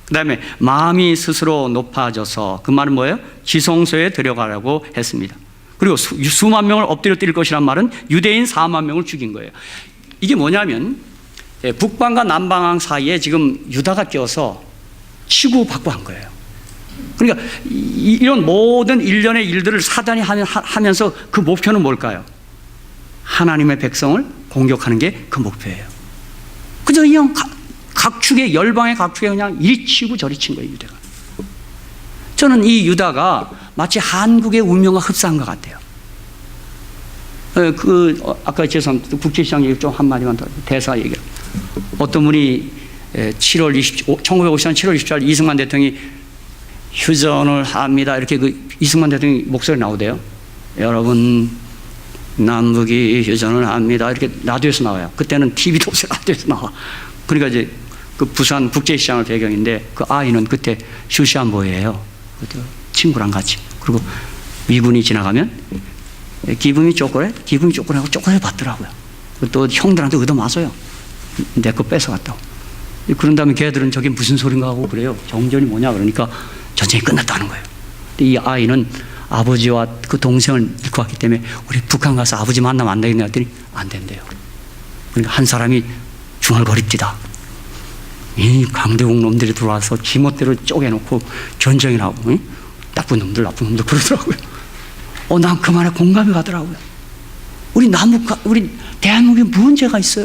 그 다음에 마음이 스스로 높아져서 그 말은 뭐예요? 지성소에 들어가라고 했습니다. 그리고 수만 명을 엎드려 때릴 것이란 말은 유대인 4만 명을 죽인 거예요. 이게 뭐냐면 북방과 남방왕 사이에 지금 유다가 껴서 치고받고 한 거예요. 그러니까 이런 모든 일련의 일들을 사단이 하면서 그 목표는 뭘까요? 하나님의 백성을 공격하는 게 그 목표예요. 그저 그냥 각축의 열방의 각축에 그냥 이리 치고 저리 친 거예요, 유다가. 저는 이 유다가 마치 한국의 운명과 흡사한 것 같아요. 아까 죄송합니다. 국제시장 얘기 좀 한마디만 더 대사 얘기. 어떤 분이 1950년 7월 24일 이승만 대통령이 휴전을 합니다. 이렇게 이승만 대통령 목소리 나오대요. 여러분, 남북이 휴전을 합니다. 이렇게 라디오에서 나와요. 그때는 TV도 없어요. 라디오에서 나와. 그러니까 이제 그 부산 국제시장을 배경인데 그 아이는 그때 슈시안보예요. 친구랑 같이. 그리고 미군이 지나가면 기분이 쪼그래? 기분이 쪼그래하고 쪼그래 받더라고요. 또 형들한테 얻어맞아요. 내 거 뺏어갔다고. 그런 다음에 걔들은 저게 무슨 소린가 하고 그래요. 정전이 뭐냐 그러니까 전쟁이 끝났다는 거예요. 근데 이 아이는 아버지와 그 동생을 잃고 왔기 때문에 우리 북한 가서 아버지 만나면 안 되겠냐 했더니 안 된대요. 그러니까 한 사람이 중얼거립디다. 이 강대국 놈들이 들어와서 지멋대로 쪼개놓고 전쟁이 나고 나쁜 놈들 그러더라고요. 난 그 말에 공감이 가더라고요. 우리 대한민국에 문제가 있어요.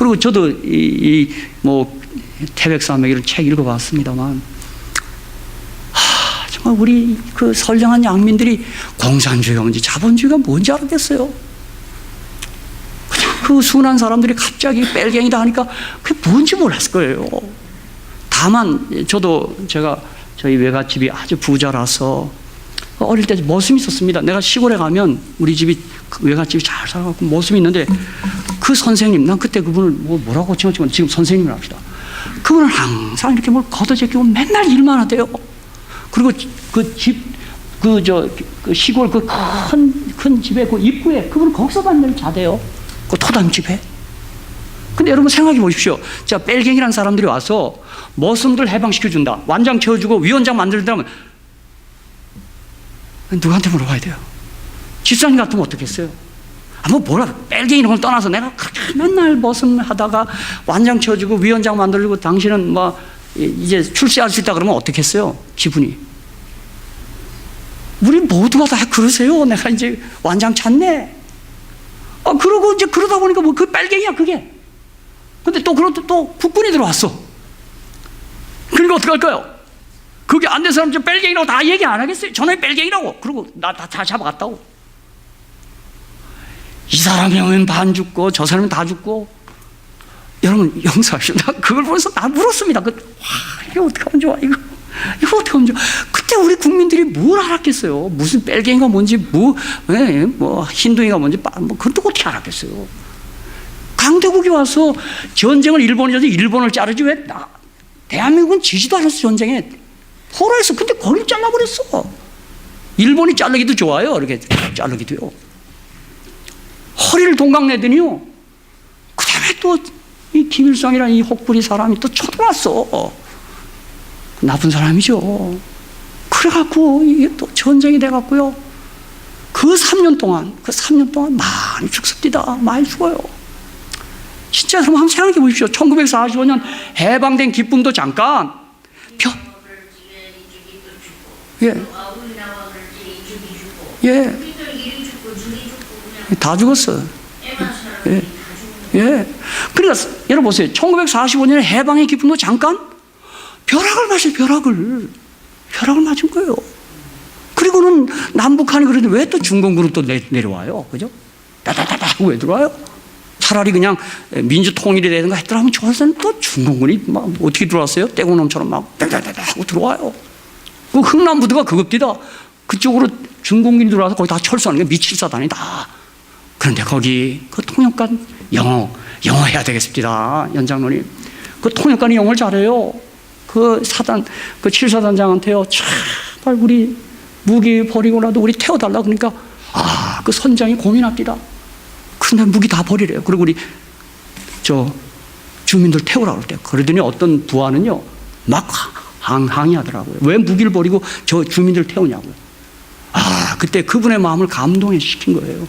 그리고 저도 뭐 태백산맥 이런 책 읽어봤습니다만, 정말 우리 그 선량한 양민들이 공산주의가 뭔지 자본주의가 뭔지 알았겠어요. 그 순한 사람들이 갑자기 뺄갱이다 하니까 그게 뭔지 몰랐을 거예요. 다만 제가 저희 외갓집이 아주 부자라서 어릴 때 머슴이 있었습니다. 내가 시골에 가면 우리 집이 외갓집이 잘 살아갖고 머슴이 있는데, 그 선생님, 난 그때 그분을 뭐라고 칭하지만 지금 선생님을 합시다. 그분은 항상 이렇게 뭘 걷어제끼고 맨날 일만 하대요. 그리고 그 시골 그 큰 집에 그 입구에 그분은 거기서 반대로 자대요. 그 토담집에. 근데 여러분 생각해 보십시오. 자, 뺄갱이라는 사람들이 와서 머슴들 해방시켜준다, 완장 채워주고 위원장 만들다면 누구한테 물어봐야 돼요? 집사님 같으면 어떻겠어요? 뭐라, 뺄갱이 이런 걸 떠나서 내가 그렇게 맨날 머슴 하다가 완장 채워주고 위원장 만들고 당신은 뭐 이제 출세할 수 있다 그러면 어떻겠어요? 기분이. 우리 모두가 다 그러세요. 내가 이제 완장 찼네. 그러고 이제 그러다 보니까 뭐 그 빨갱이야 그게. 근데 또 국군이 들어왔어. 그러니까 어떻게 할까요? 그게 안 된 사람 좀 빨갱이라고 다 얘기 안 하겠어요? 전에 빨갱이라고. 그리고 나 다 잡아갔다고. 이 사람이 오면 반 죽고 저 사람은 다 죽고. 여러분 용서하시오. 나 그걸 보면서 나 물었습니다. 이거 어떻게 하면 좋아? 이거 어떻게 하면 좋아? 그때 우리 국민들이 뭘 알았겠어요? 무슨 빨갱이가 뭔지, 뭐 힌두이가 뭔지, 그것도 어떻게 알았겠어요? 강대국이 와서 전쟁을 일본이 져서 일본을 자르지 왜 대한민국은 지지도 않았어. 전쟁에 포로했어. 근데 거기를 잘라버렸어. 일본이 자르기도 좋아요. 이렇게 자르기도요. 허리를 동강내더니요, 그 다음에 또 이 김일성이라는 이 혹부리 사람이 또 쳐들어왔어. 나쁜 사람이죠. 그래갖고 이게 또 전쟁이 돼갖고요, 그 3년 동안 많이 죽습니다. 많이 죽어요. 진짜 여러분 한번 생각해 보십시오. 1945년 해방된 기쁨도 잠깐 다 죽었어. 그러니까 여러분 보세요. 1945년에 해방의 기쁨도 잠깐 벼락을 맞아요. 벼락을 맞은 거예요. 그리고는 남북한이 그런데 왜 또 중공군은 또 내려와요? 그죠? 따다다다 하고 왜 들어와요? 차라리 그냥 민주 통일이 되는 거 했더라면 좋았을 또 중공군이 막 어떻게 들어왔어요? 떼구놈처럼 막 따다다다 하고 들어와요. 그 흥남부두가 그겁디다. 그쪽으로 중공군이 들어와서 거기 다 철수하는 게 미칠사단이다. 그런데 거기 그 통역관 영어 해야 되겠습니다. 연장로님. 그 통역관이 영어를 잘해요. 그 사단, 그 7사단장한테요, 제발 우리 무기 버리고라도 우리 태워달라. 그러니까, 그 선장이 고민합니다. 근데 무기 다 버리래요. 그리고 우리, 주민들 태우라고 그럴 때. 그러더니 어떤 부하는요, 막 항의하더라고요. 왜 무기를 버리고 저 주민들 태우냐고요. 그때 그분의 마음을 감동시킨 거예요.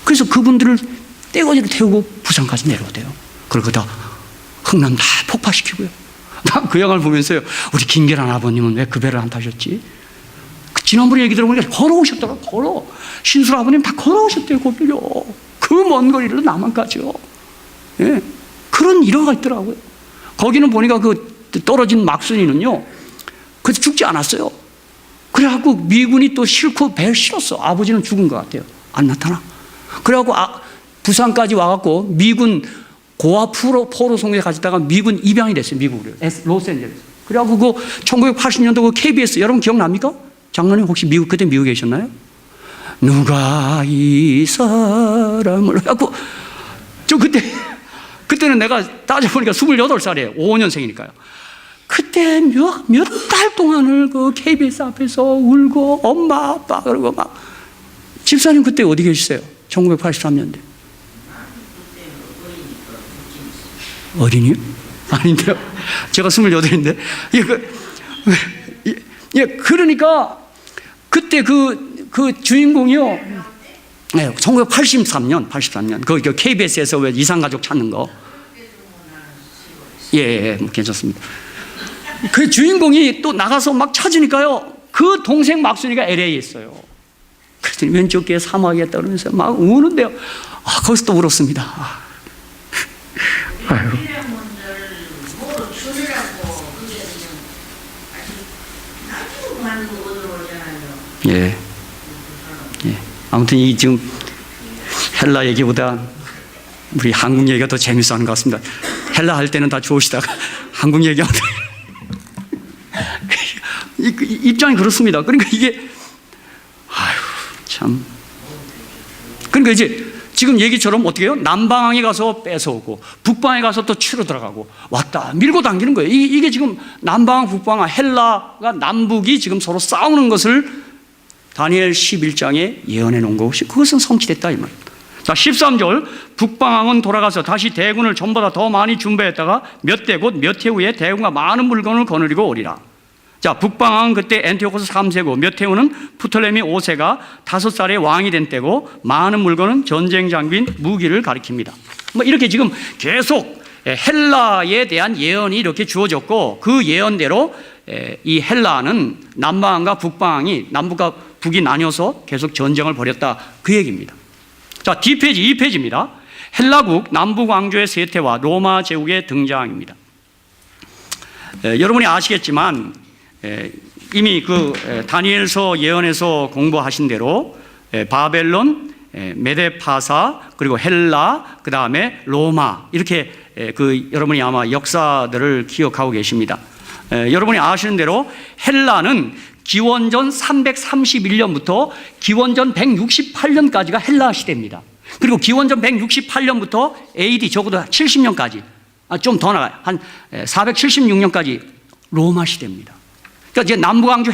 그래서 그분들을 떼거지를 태우고 부산까지 내려오대요. 그리고 다 흥남 다 폭파시키고요. 난 그 영화를 보면서요, 우리 김계란 아버님은 왜 그 배를 안 타셨지? 지난번에 얘기 들어보니까 걸어오셨더라고요. 신술 아버님 다 걸어오셨대요. 거기요. 그 먼 거리를 남한까지요. 그런 일화가 있더라고요. 거기는 보니까 그 떨어진 막순이는요, 그 죽지 않았어요. 그래갖고 미군이 또 싣고 배를 실었어. 아버지는 죽은 것 같아요. 안 나타나. 그래갖고 부산까지 와갖고 미군 고아 포로 송에 가지다가 미군 입양이 됐어요. 미국으로. 로스앤젤레스. 그래갖고 그 1980년도 그 KBS 여러분 기억납니까? 장로님 혹시 그때 미국에 계셨나요? 누가 이 사람을 해갖고 그때는 내가 따져보니까 28살이에요. 55년생이니까요. 그때 몇 달 동안을 그 KBS 앞에서 울고 엄마 아빠 그러고 막. 집사님 그때 어디 계셨어요? 1983년대. 어린이요? 아닌데요. 제가 28인데. 그러니까 그때 그 주인공이요. 1983년. 그 KBS에서 왜 이상가족 찾는 거. 괜찮습니다. 그 주인공이 또 나가서 막 찾으니까요, 그 동생 막순이가 LA에 있어요. 그랬더니 왼쪽 귀에 사망하겠다 그러면서 막 우는데요. 거기서 또 울었습니다. 아유. 필요분들 뭐로 줄이라고 그게 그냥 아주 나중에 하는 거 얻어오잖아요. 예. 예. 아무튼 이 지금 헬라 얘기보다 우리 한국 얘기가 더 재밌어 하는 것 같습니다. 헬라 할 때는 다 좋으시다가 한국 얘기하면 입장이 그렇습니다. 그러니까 이게 아유 참. 그러니까 이제 지금 얘기처럼 어떻게 해요? 남방에 가서 뺏어오고 북방에 가서 또 치러 들어가고 왔다 밀고 당기는 거예요. 이게 지금 남방, 북방, 헬라가 남북이 지금 서로 싸우는 것을 다니엘 11장에 예언해 놓은 것이 그것은 성취됐다 이 말입니다. 자, 13절 북방왕은 돌아가서 다시 대군을 전보다 더 많이 준비했다가 몇 대 곧 몇 해 후에 대군과 많은 물건을 거느리고 오리라. 자, 북방왕은 그때 엔티오코스 3세고 몇 해 후는 프톨레미 5세가 5살의 왕이 된 때고 많은 물건은 전쟁 장비인 무기를 가리킵니다. 뭐 이렇게 지금 계속 헬라에 대한 예언이 이렇게 주어졌고 그 예언대로 이 헬라는 남방왕과 북방왕이 남북과 북이 나뉘어서 계속 전쟁을 벌였다 그 얘기입니다. 자, D페이지 2페이지입니다. 헬라국 남북 왕조의 쇠퇴와 로마 제국의 등장입니다. 여러분이 아시겠지만 이미 그 다니엘서 예언에서 공부하신 대로 바벨론, 메데파사, 그리고 헬라, 그 다음에 로마 이렇게 그 여러분이 아마 역사들을 기억하고 계십니다. 여러분이 아시는 대로 헬라는 기원전 331년부터 기원전 168년까지가 헬라 시대입니다. 그리고 기원전 168년부터 AD 적어도 70년까지 좀 더 나가요. 한 476년까지 로마 시대입니다. 그러니까 이제 남북왕조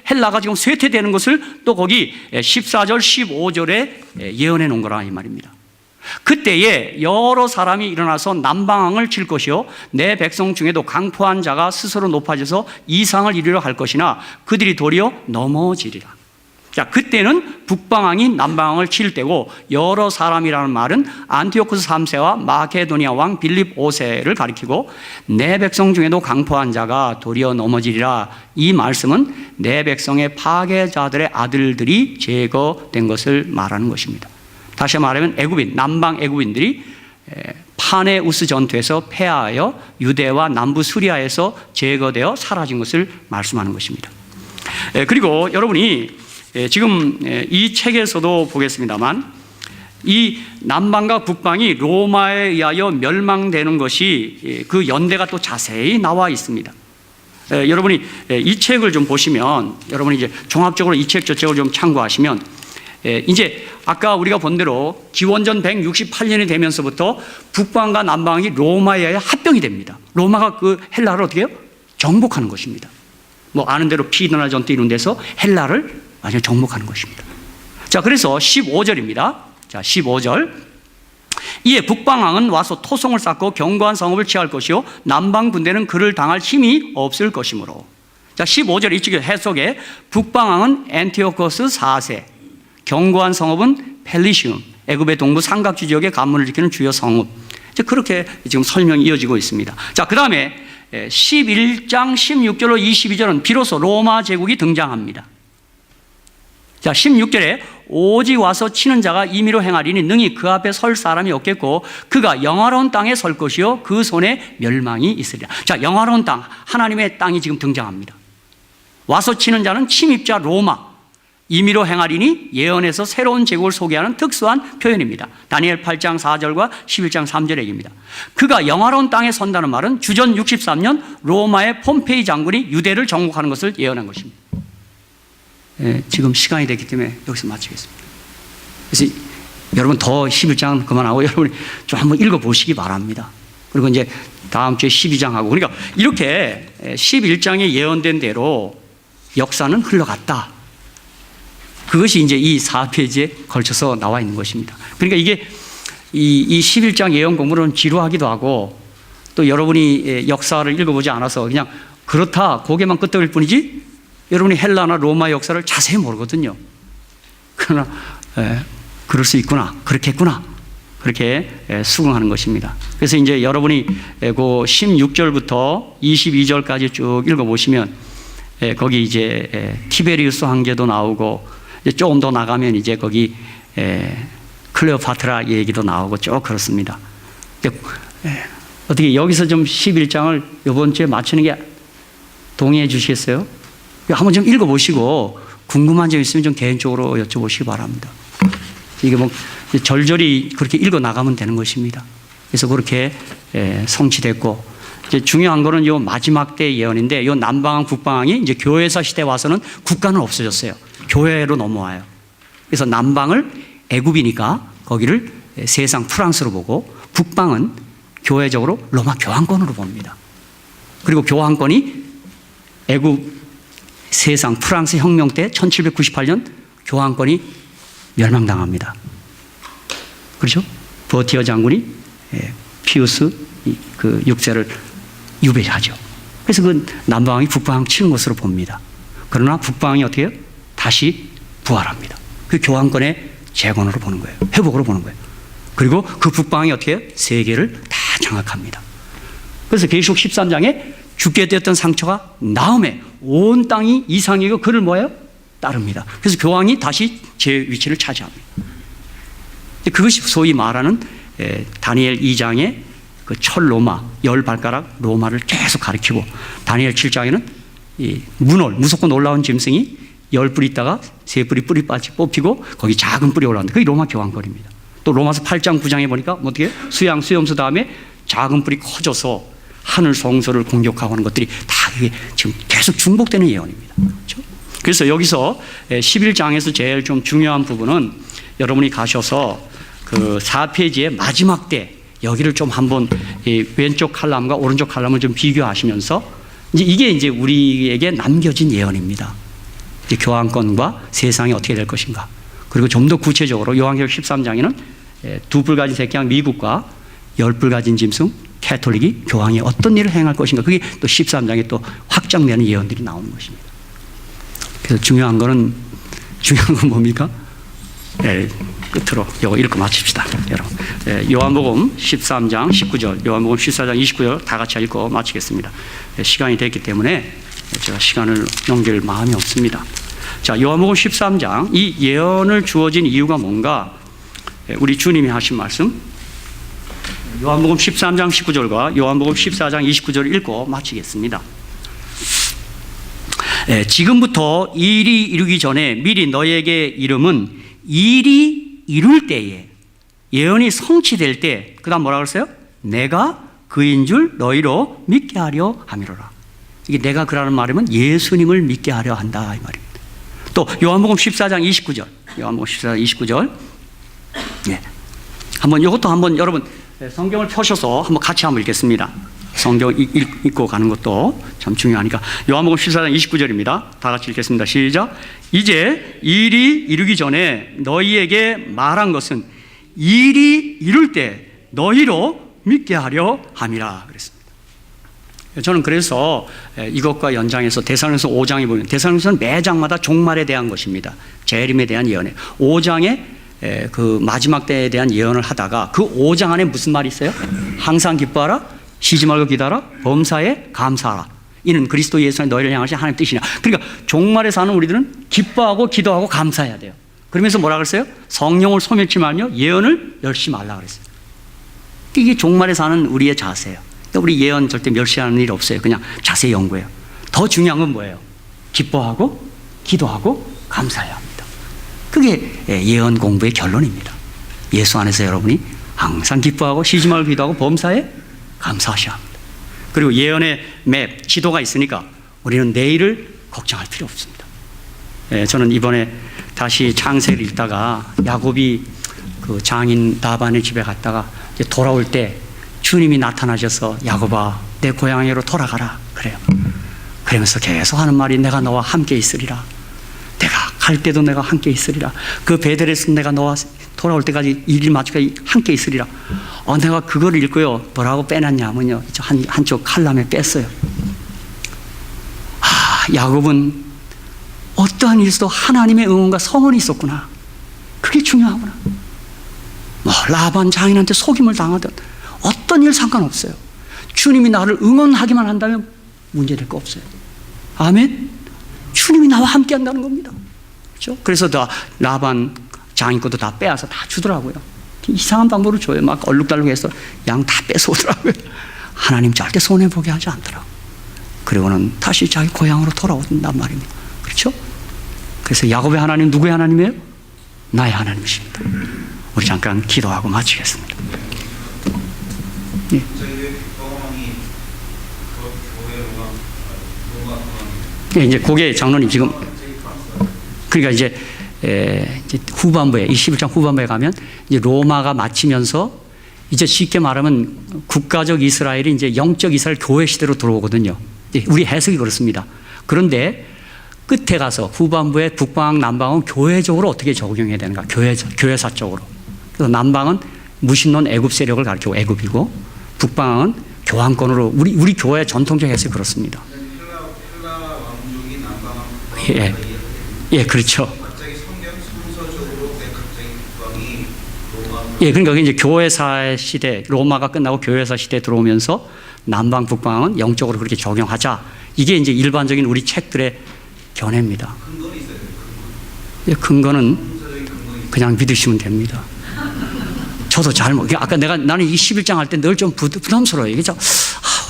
헬라가 지금 쇠퇴되는 것을 또 거기 14절 15절에 예언해 놓은 거라 이 말입니다. 그때에 여러 사람이 일어나서 남방왕을 칠 것이요 내 백성 중에도 강포한 자가 스스로 높아져서 이상을 이루려 할 것이나 그들이 도리어 넘어지리라. 자, 그때는 북방왕이 남방왕을 칠 때고 여러 사람이라는 말은 안티오코스 3세와 마케도니아 왕 빌립 5세를 가리키고 내 백성 중에도 강포한 자가 도리어 넘어지리라. 이 말씀은 내 백성의 파괴자들의 아들들이 제거된 것을 말하는 것입니다. 다시 말하면 애굽인, 남방 애굽인들이 파네우스 전투에서 패하여 유대와 남부 수리아에서 제거되어 사라진 것을 말씀하는 것입니다. 그리고 여러분이 지금 이 책에서도 보겠습니다만 이 남방과 북방이 로마에 의하여 멸망되는 것이 그 연대가 또 자세히 나와 있습니다. 여러분이 이 책을 좀 보시면 여러분이 이제 종합적으로 이 책 저책을 좀 참고하시면 이제 아까 우리가 본 대로 기원전 168년이 되면서부터 북방과 남방이 로마에 의해 합병이 됩니다. 로마가 그 헬라를 어떻게 해요? 정복하는 것입니다. 뭐 아는 대로 피드나 전투 이런 데서 헬라를 완전히 정복하는 것입니다. 자, 그래서 15절입니다. 자, 15절. 이에 북방왕은 와서 토성을 쌓고 견고한 성읍을 취할 것이요 남방 군대는 그를 당할 힘이 없을 것이므로. 자, 15절 이쪽에 해석에 북방왕은 엔티오코스 4세, 견고한 성읍은 펠리시움, 애굽의 동부 삼각지 지역의 관문을 지키는 주요 성읍. 그렇게 지금 설명이 이어지고 있습니다. 자, 그 다음에 11장 16절로 22절은 비로소 로마 제국이 등장합니다. 자, 16절에 오직 와서 치는 자가 임의로 행하리니 능히 그 앞에 설 사람이 없겠고 그가 영화로운 땅에 설 것이요 그 손에 멸망이 있으리라. 자, 영화로운 땅, 하나님의 땅이 지금 등장합니다. 와서 치는 자는 침입자 로마, 임의로 행하리니 예언에서 새로운 제국을 소개하는 특수한 표현입니다. 다니엘 8장 4절과 11장 3절의 얘기입니다. 그가 영화로운 땅에 선다는 말은 주전 63년 로마의 폼페이 장군이 유대를 정복하는 것을 예언한 것입니다. 지금 시간이 됐기 때문에 여기서 마치겠습니다. 그래서 여러분 더 11장 그만하고 여러분이 좀 한번 읽어보시기 바랍니다. 그리고 이제 다음 주에 12장 하고 그러니까 이렇게 11장에 예언된 대로 역사는 흘러갔다. 그것이 이제 이 4페이지에 걸쳐서 나와 있는 것입니다. 그러니까 이게 이 11장 예언 공부는 지루하기도 하고 또 여러분이 역사를 읽어보지 않아서 그냥 그렇다 고개만 끄덕일 뿐이지 여러분이 헬라나 로마 역사를 자세히 모르거든요. 그러나 그럴 수 있구나, 그렇게 했구나, 그렇게 수긍하는 것입니다. 그래서 이제 여러분이 그 16절부터 22절까지 쭉 읽어보시면 거기 이제 티베리우스 황제도 나오고 이제 조금 더 나가면 이제 거기 클레오파트라 얘기도 나오고 쭉 그렇습니다. 어떻게 여기서 좀 11장을 이번 주에 맞추는 게 동의해 주시겠어요? 한번 좀 읽어보시고 궁금한 점 있으면 좀 개인적으로 여쭤보시기 바랍니다. 이게 뭐 절절히 그렇게 읽어 나가면 되는 것입니다. 그래서 그렇게 성취됐고, 이제 중요한 거는 요 마지막 때 예언인데, 요 남방왕 북방왕이 이제 교회사 시대 와서는 국가는 없어졌어요. 교회로 넘어와요. 그래서 남방을 애굽이니까 거기를 세상 프랑스로 보고, 북방은 교회적으로 로마 교황권으로 봅니다. 그리고 교황권이 애굽 세상 프랑스 혁명 때 1798년 교황권이 멸망당합니다. 그렇죠? 버티어 장군이 피우스 그 6세를 유배하죠. 그래서 그 남방왕이 북방왕 치는 것으로 봅니다. 그러나 북방왕이 어떻게 해요? 다시 부활합니다. 그 교황권의 재건으로 보는 거예요. 회복으로 보는 거예요. 그리고 그 북방왕이 어떻게 해요? 세계를 다 장악합니다. 그래서 계시록 13장에 죽게 되었던 상처가 나음에 온 땅이 이상이고 그를 뭐예요? 따릅니다. 그래서 교황이 다시 제 위치를 차지합니다. 그것이 소위 말하는 다니엘 2장의 그 철 로마, 10발가락 로마를 계속 가리키고, 다니엘 7장에는 이 문홀, 무섭고 놀라운 짐승이 10뿔이 있다가 3뿔이 뿌리 빠지 뽑히고 거기 작은 뿔이 올라온다. 그게 로마 교황권입니다. 또 로마서 8장 9장에 보니까 어떻게 수양 수염수 다음에 작은 뿔이 커져서 하늘 성소를 공격하고 하는 것들이 다 이게 지금 계속 중복되는 예언입니다. 그렇죠? 그래서 여기서 11장에서 제일 좀 중요한 부분은 여러분이 가셔서 그 4페이지의 마지막 때 여기를 좀 한번 왼쪽 칼럼과 오른쪽 칼럼을 좀 비교하시면서 이게 이제 우리에게 남겨진 예언입니다. 이제 교황권과 세상이 어떻게 될 것인가. 그리고 좀 더 구체적으로 요한계시록 13장에는 2뿔 가진 새끼양 미국과 10뿔 가진 짐승 캐톨릭이 교황이 어떤 일을 행할 것인가. 그게 또 13장에 또 확장되는 예언들이 나오는 것입니다. 그래서 중요한 건 뭡니까? 끝으로 이거 읽고 마칩시다. 여러분. 요한복음 13장 19절, 요한복음 14장 29절 다 같이 읽고 마치겠습니다. 시간이 됐기 때문에 제가 시간을 넘길 마음이 없습니다. 자, 요한복음 13장, 이 예언을 주어진 이유가 뭔가? 우리 주님이 하신 말씀, 요한복음 13장 19절과 요한복음 14장 29절을 읽고 마치겠습니다. 지금부터 일이 이루기 전에 미리 너희에게 이름은 일이 이룰 때에, 예언이 성취될 때, 그 다음 뭐라 그랬어요? 내가 그인 줄 너희로 믿게 하려 함이로라. 이게 내가 그라는 말이면 예수님을 믿게 하려 한다 이 말입니다. 또 요한복음 14장 29절, 요한복음 14장 29절, 한번 이것도 한번 여러분 성경을 펴셔서 한번 같이 한번 읽겠습니다. 성경 읽고 가는 것도 참 중요하니까. 요한복음 14장 29절입니다. 다 같이 읽겠습니다. 시작. 이제 일이 이루기 전에 너희에게 말한 것은 일이 이룰 때 너희로 믿게 하려 함이라 그랬습니다. 저는 그래서 이것과 연장해서 데살로니가서 5장에 보면, 데살로니가서는 매 장마다 종말에 대한 것입니다. 재림에 대한 예언에 5장에 그 마지막 때에 대한 예언을 하다가 그 5장 안에 무슨 말이 있어요? 항상 기뻐하라, 쉬지 말고 기도하라, 범사에 감사하라. 이는 그리스도 예수 안에 너희를 향하신 하나님의 뜻이냐. 그러니까 종말에 사는 우리들은 기뻐하고 기도하고 감사해야 돼요. 그러면서 뭐라 그랬어요? 성령을 소멸치 말며 예언을 멸시 말라 그랬어요. 이게 종말에 사는 우리의 자세예요. 그러니까 우리 예언 절대 멸시하는 일 없어요. 그냥 자세히 연구해요. 더 중요한 건 뭐예요? 기뻐하고 기도하고 감사해야 합니다. 그게 예언 공부의 결론입니다. 예수 안에서 여러분이 항상 기뻐하고 쉬지 말고 기도하고 범사에 감사하셔야 합니다. 그리고 예언의 맵, 지도가 있으니까 우리는 내일을 걱정할 필요 없습니다. 저는 이번에 다시 창세를 읽다가 야곱이 그 장인 라반의 집에 갔다가 이제 돌아올 때 주님이 나타나셔서 야곱아 내 고향으로 돌아가라 그래요. 그러면서 계속 하는 말이 내가 너와 함께 있으리라. 내가 갈 때도 내가 함께 있으리라. 그 베델에서 내가 너와 돌아올 때까지 일일 마치까지 함께 있으리라. 내가 그거를 읽고요. 뭐라고 빼놨냐면요. 한쪽 칼럼에 뺐어요. 야곱은 어떠한 일에서도 하나님의 응원과 성원이 있었구나. 그게 중요하구나. 라반 장인한테 속임을 당하든 어떤 일 상관없어요. 주님이 나를 응원하기만 한다면 문제될 거 없어요. 아멘. 주님이 나와 함께 한다는 겁니다. 그렇죠? 그래서 다 라반 장인 것도 다 빼앗아 다 주더라고요. 이상한 방법으로 줘요. 막 얼룩달룩해서 양 다 뺏어오더라고요. 하나님 절대 손해보게 하지 않더라고요. 그리고는 다시 자기 고향으로 돌아온단 말입니다. 그렇죠? 그래서 야곱의 하나님 누구의 하나님이에요? 나의 하나님이십니다. 우리 잠깐 기도하고 마치겠습니다. 예. 예, 이제 고개 장로님 지금 그러니까 이제 후반부에 21장 후반부에 가면 이제 로마가 마치면서 이제 쉽게 말하면 국가적 이스라엘이 이제 영적 이스라엘 교회 시대로 들어오거든요. 우리 해석이 그렇습니다. 그런데 끝에 가서 후반부에 북방 남방은 교회적으로 어떻게 적용해야 되는가? 교회사적으로. 그래서 남방은 무신론 애굽 세력을 가리키고 애굽이고 북방은 교황권으로 우리 교회 전통적 해석이 그렇습니다. 예, 예, 그렇죠. 예, 그러니까 이제 교회사 시대, 로마가 끝나고 교회사 시대 들어오면서 남방, 북방은 영적으로 그렇게 적용하자. 이게 이제 일반적인 우리 책들의 견해입니다. 예, 근거는 그냥 믿으시면 됩니다. 저도 아까 나는 이 11장 할 때 늘 좀 부담스러워요. 이게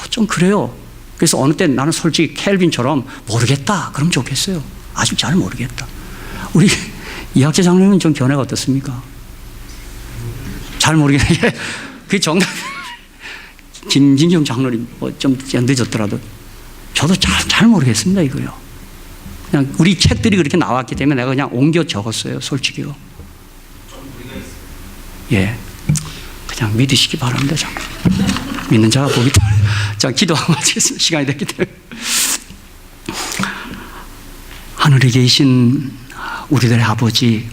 좀 그래요. 그래서 어느 때 나는 솔직히 켈빈처럼 모르겠다. 그럼 좋겠어요. 아직 잘 모르겠다. 우리 이학재 장로님은 좀 견해가 어떻습니까? 잘 모르겠네. 그게 정답. 김진경 장로님 좀 늦었더라도 저도 잘 모르겠습니다. 이거요. 그냥 우리 책들이 그렇게 나왔기 때문에 내가 그냥 옮겨 적었어요. 솔직히요. 예. 그냥 믿으시기 바랍니다. 믿는 자가 복이 있다. 자, 기도하고 마치겠습니다. 시간이 됐기 때문에. 하늘에 계신 우리들의 아버지,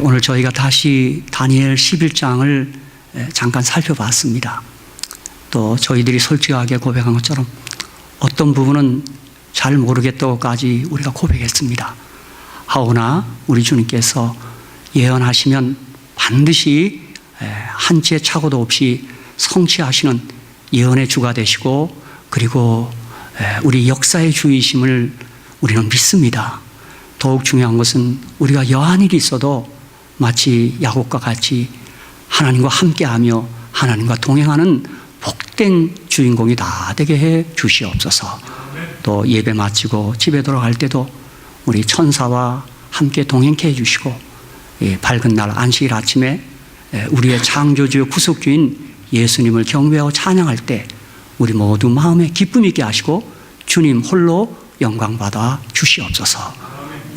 오늘 저희가 다시 다니엘 11장을 잠깐 살펴봤습니다. 또 저희들이 솔직하게 고백한 것처럼 어떤 부분은 잘 모르겠다고까지 우리가 고백했습니다. 하오나 우리 주님께서 예언하시면 반드시 한치의 착오도 없이 성취하시는 예언의 주가 되시고 그리고 우리 역사의 주이심을 우리는 믿습니다. 더욱 중요한 것은 우리가 여한 일이 있어도 마치 야곱과 같이 하나님과 함께하며 하나님과 동행하는 복된 주인공이 다 되게 해 주시옵소서. 또 예배 마치고 집에 돌아갈 때도 우리 천사와 함께 동행케 해주시고 밝은 날 안식일 아침에 우리의 창조주요 구속주인 예수님을 경배하고 찬양할 때 우리 모두 마음에 기쁨 있게 하시고 주님 홀로 영광받아 주시옵소서.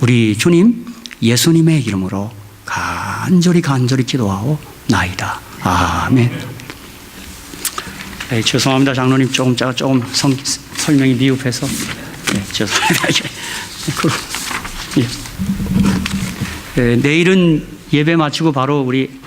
우리 주님 예수님의 이름으로 간절히 기도하오 나이다. 아멘. 네, 죄송합니다. 장로님 조금 설명이 미흡해서 죄송합니다. 내일은 예배 마치고 바로 우리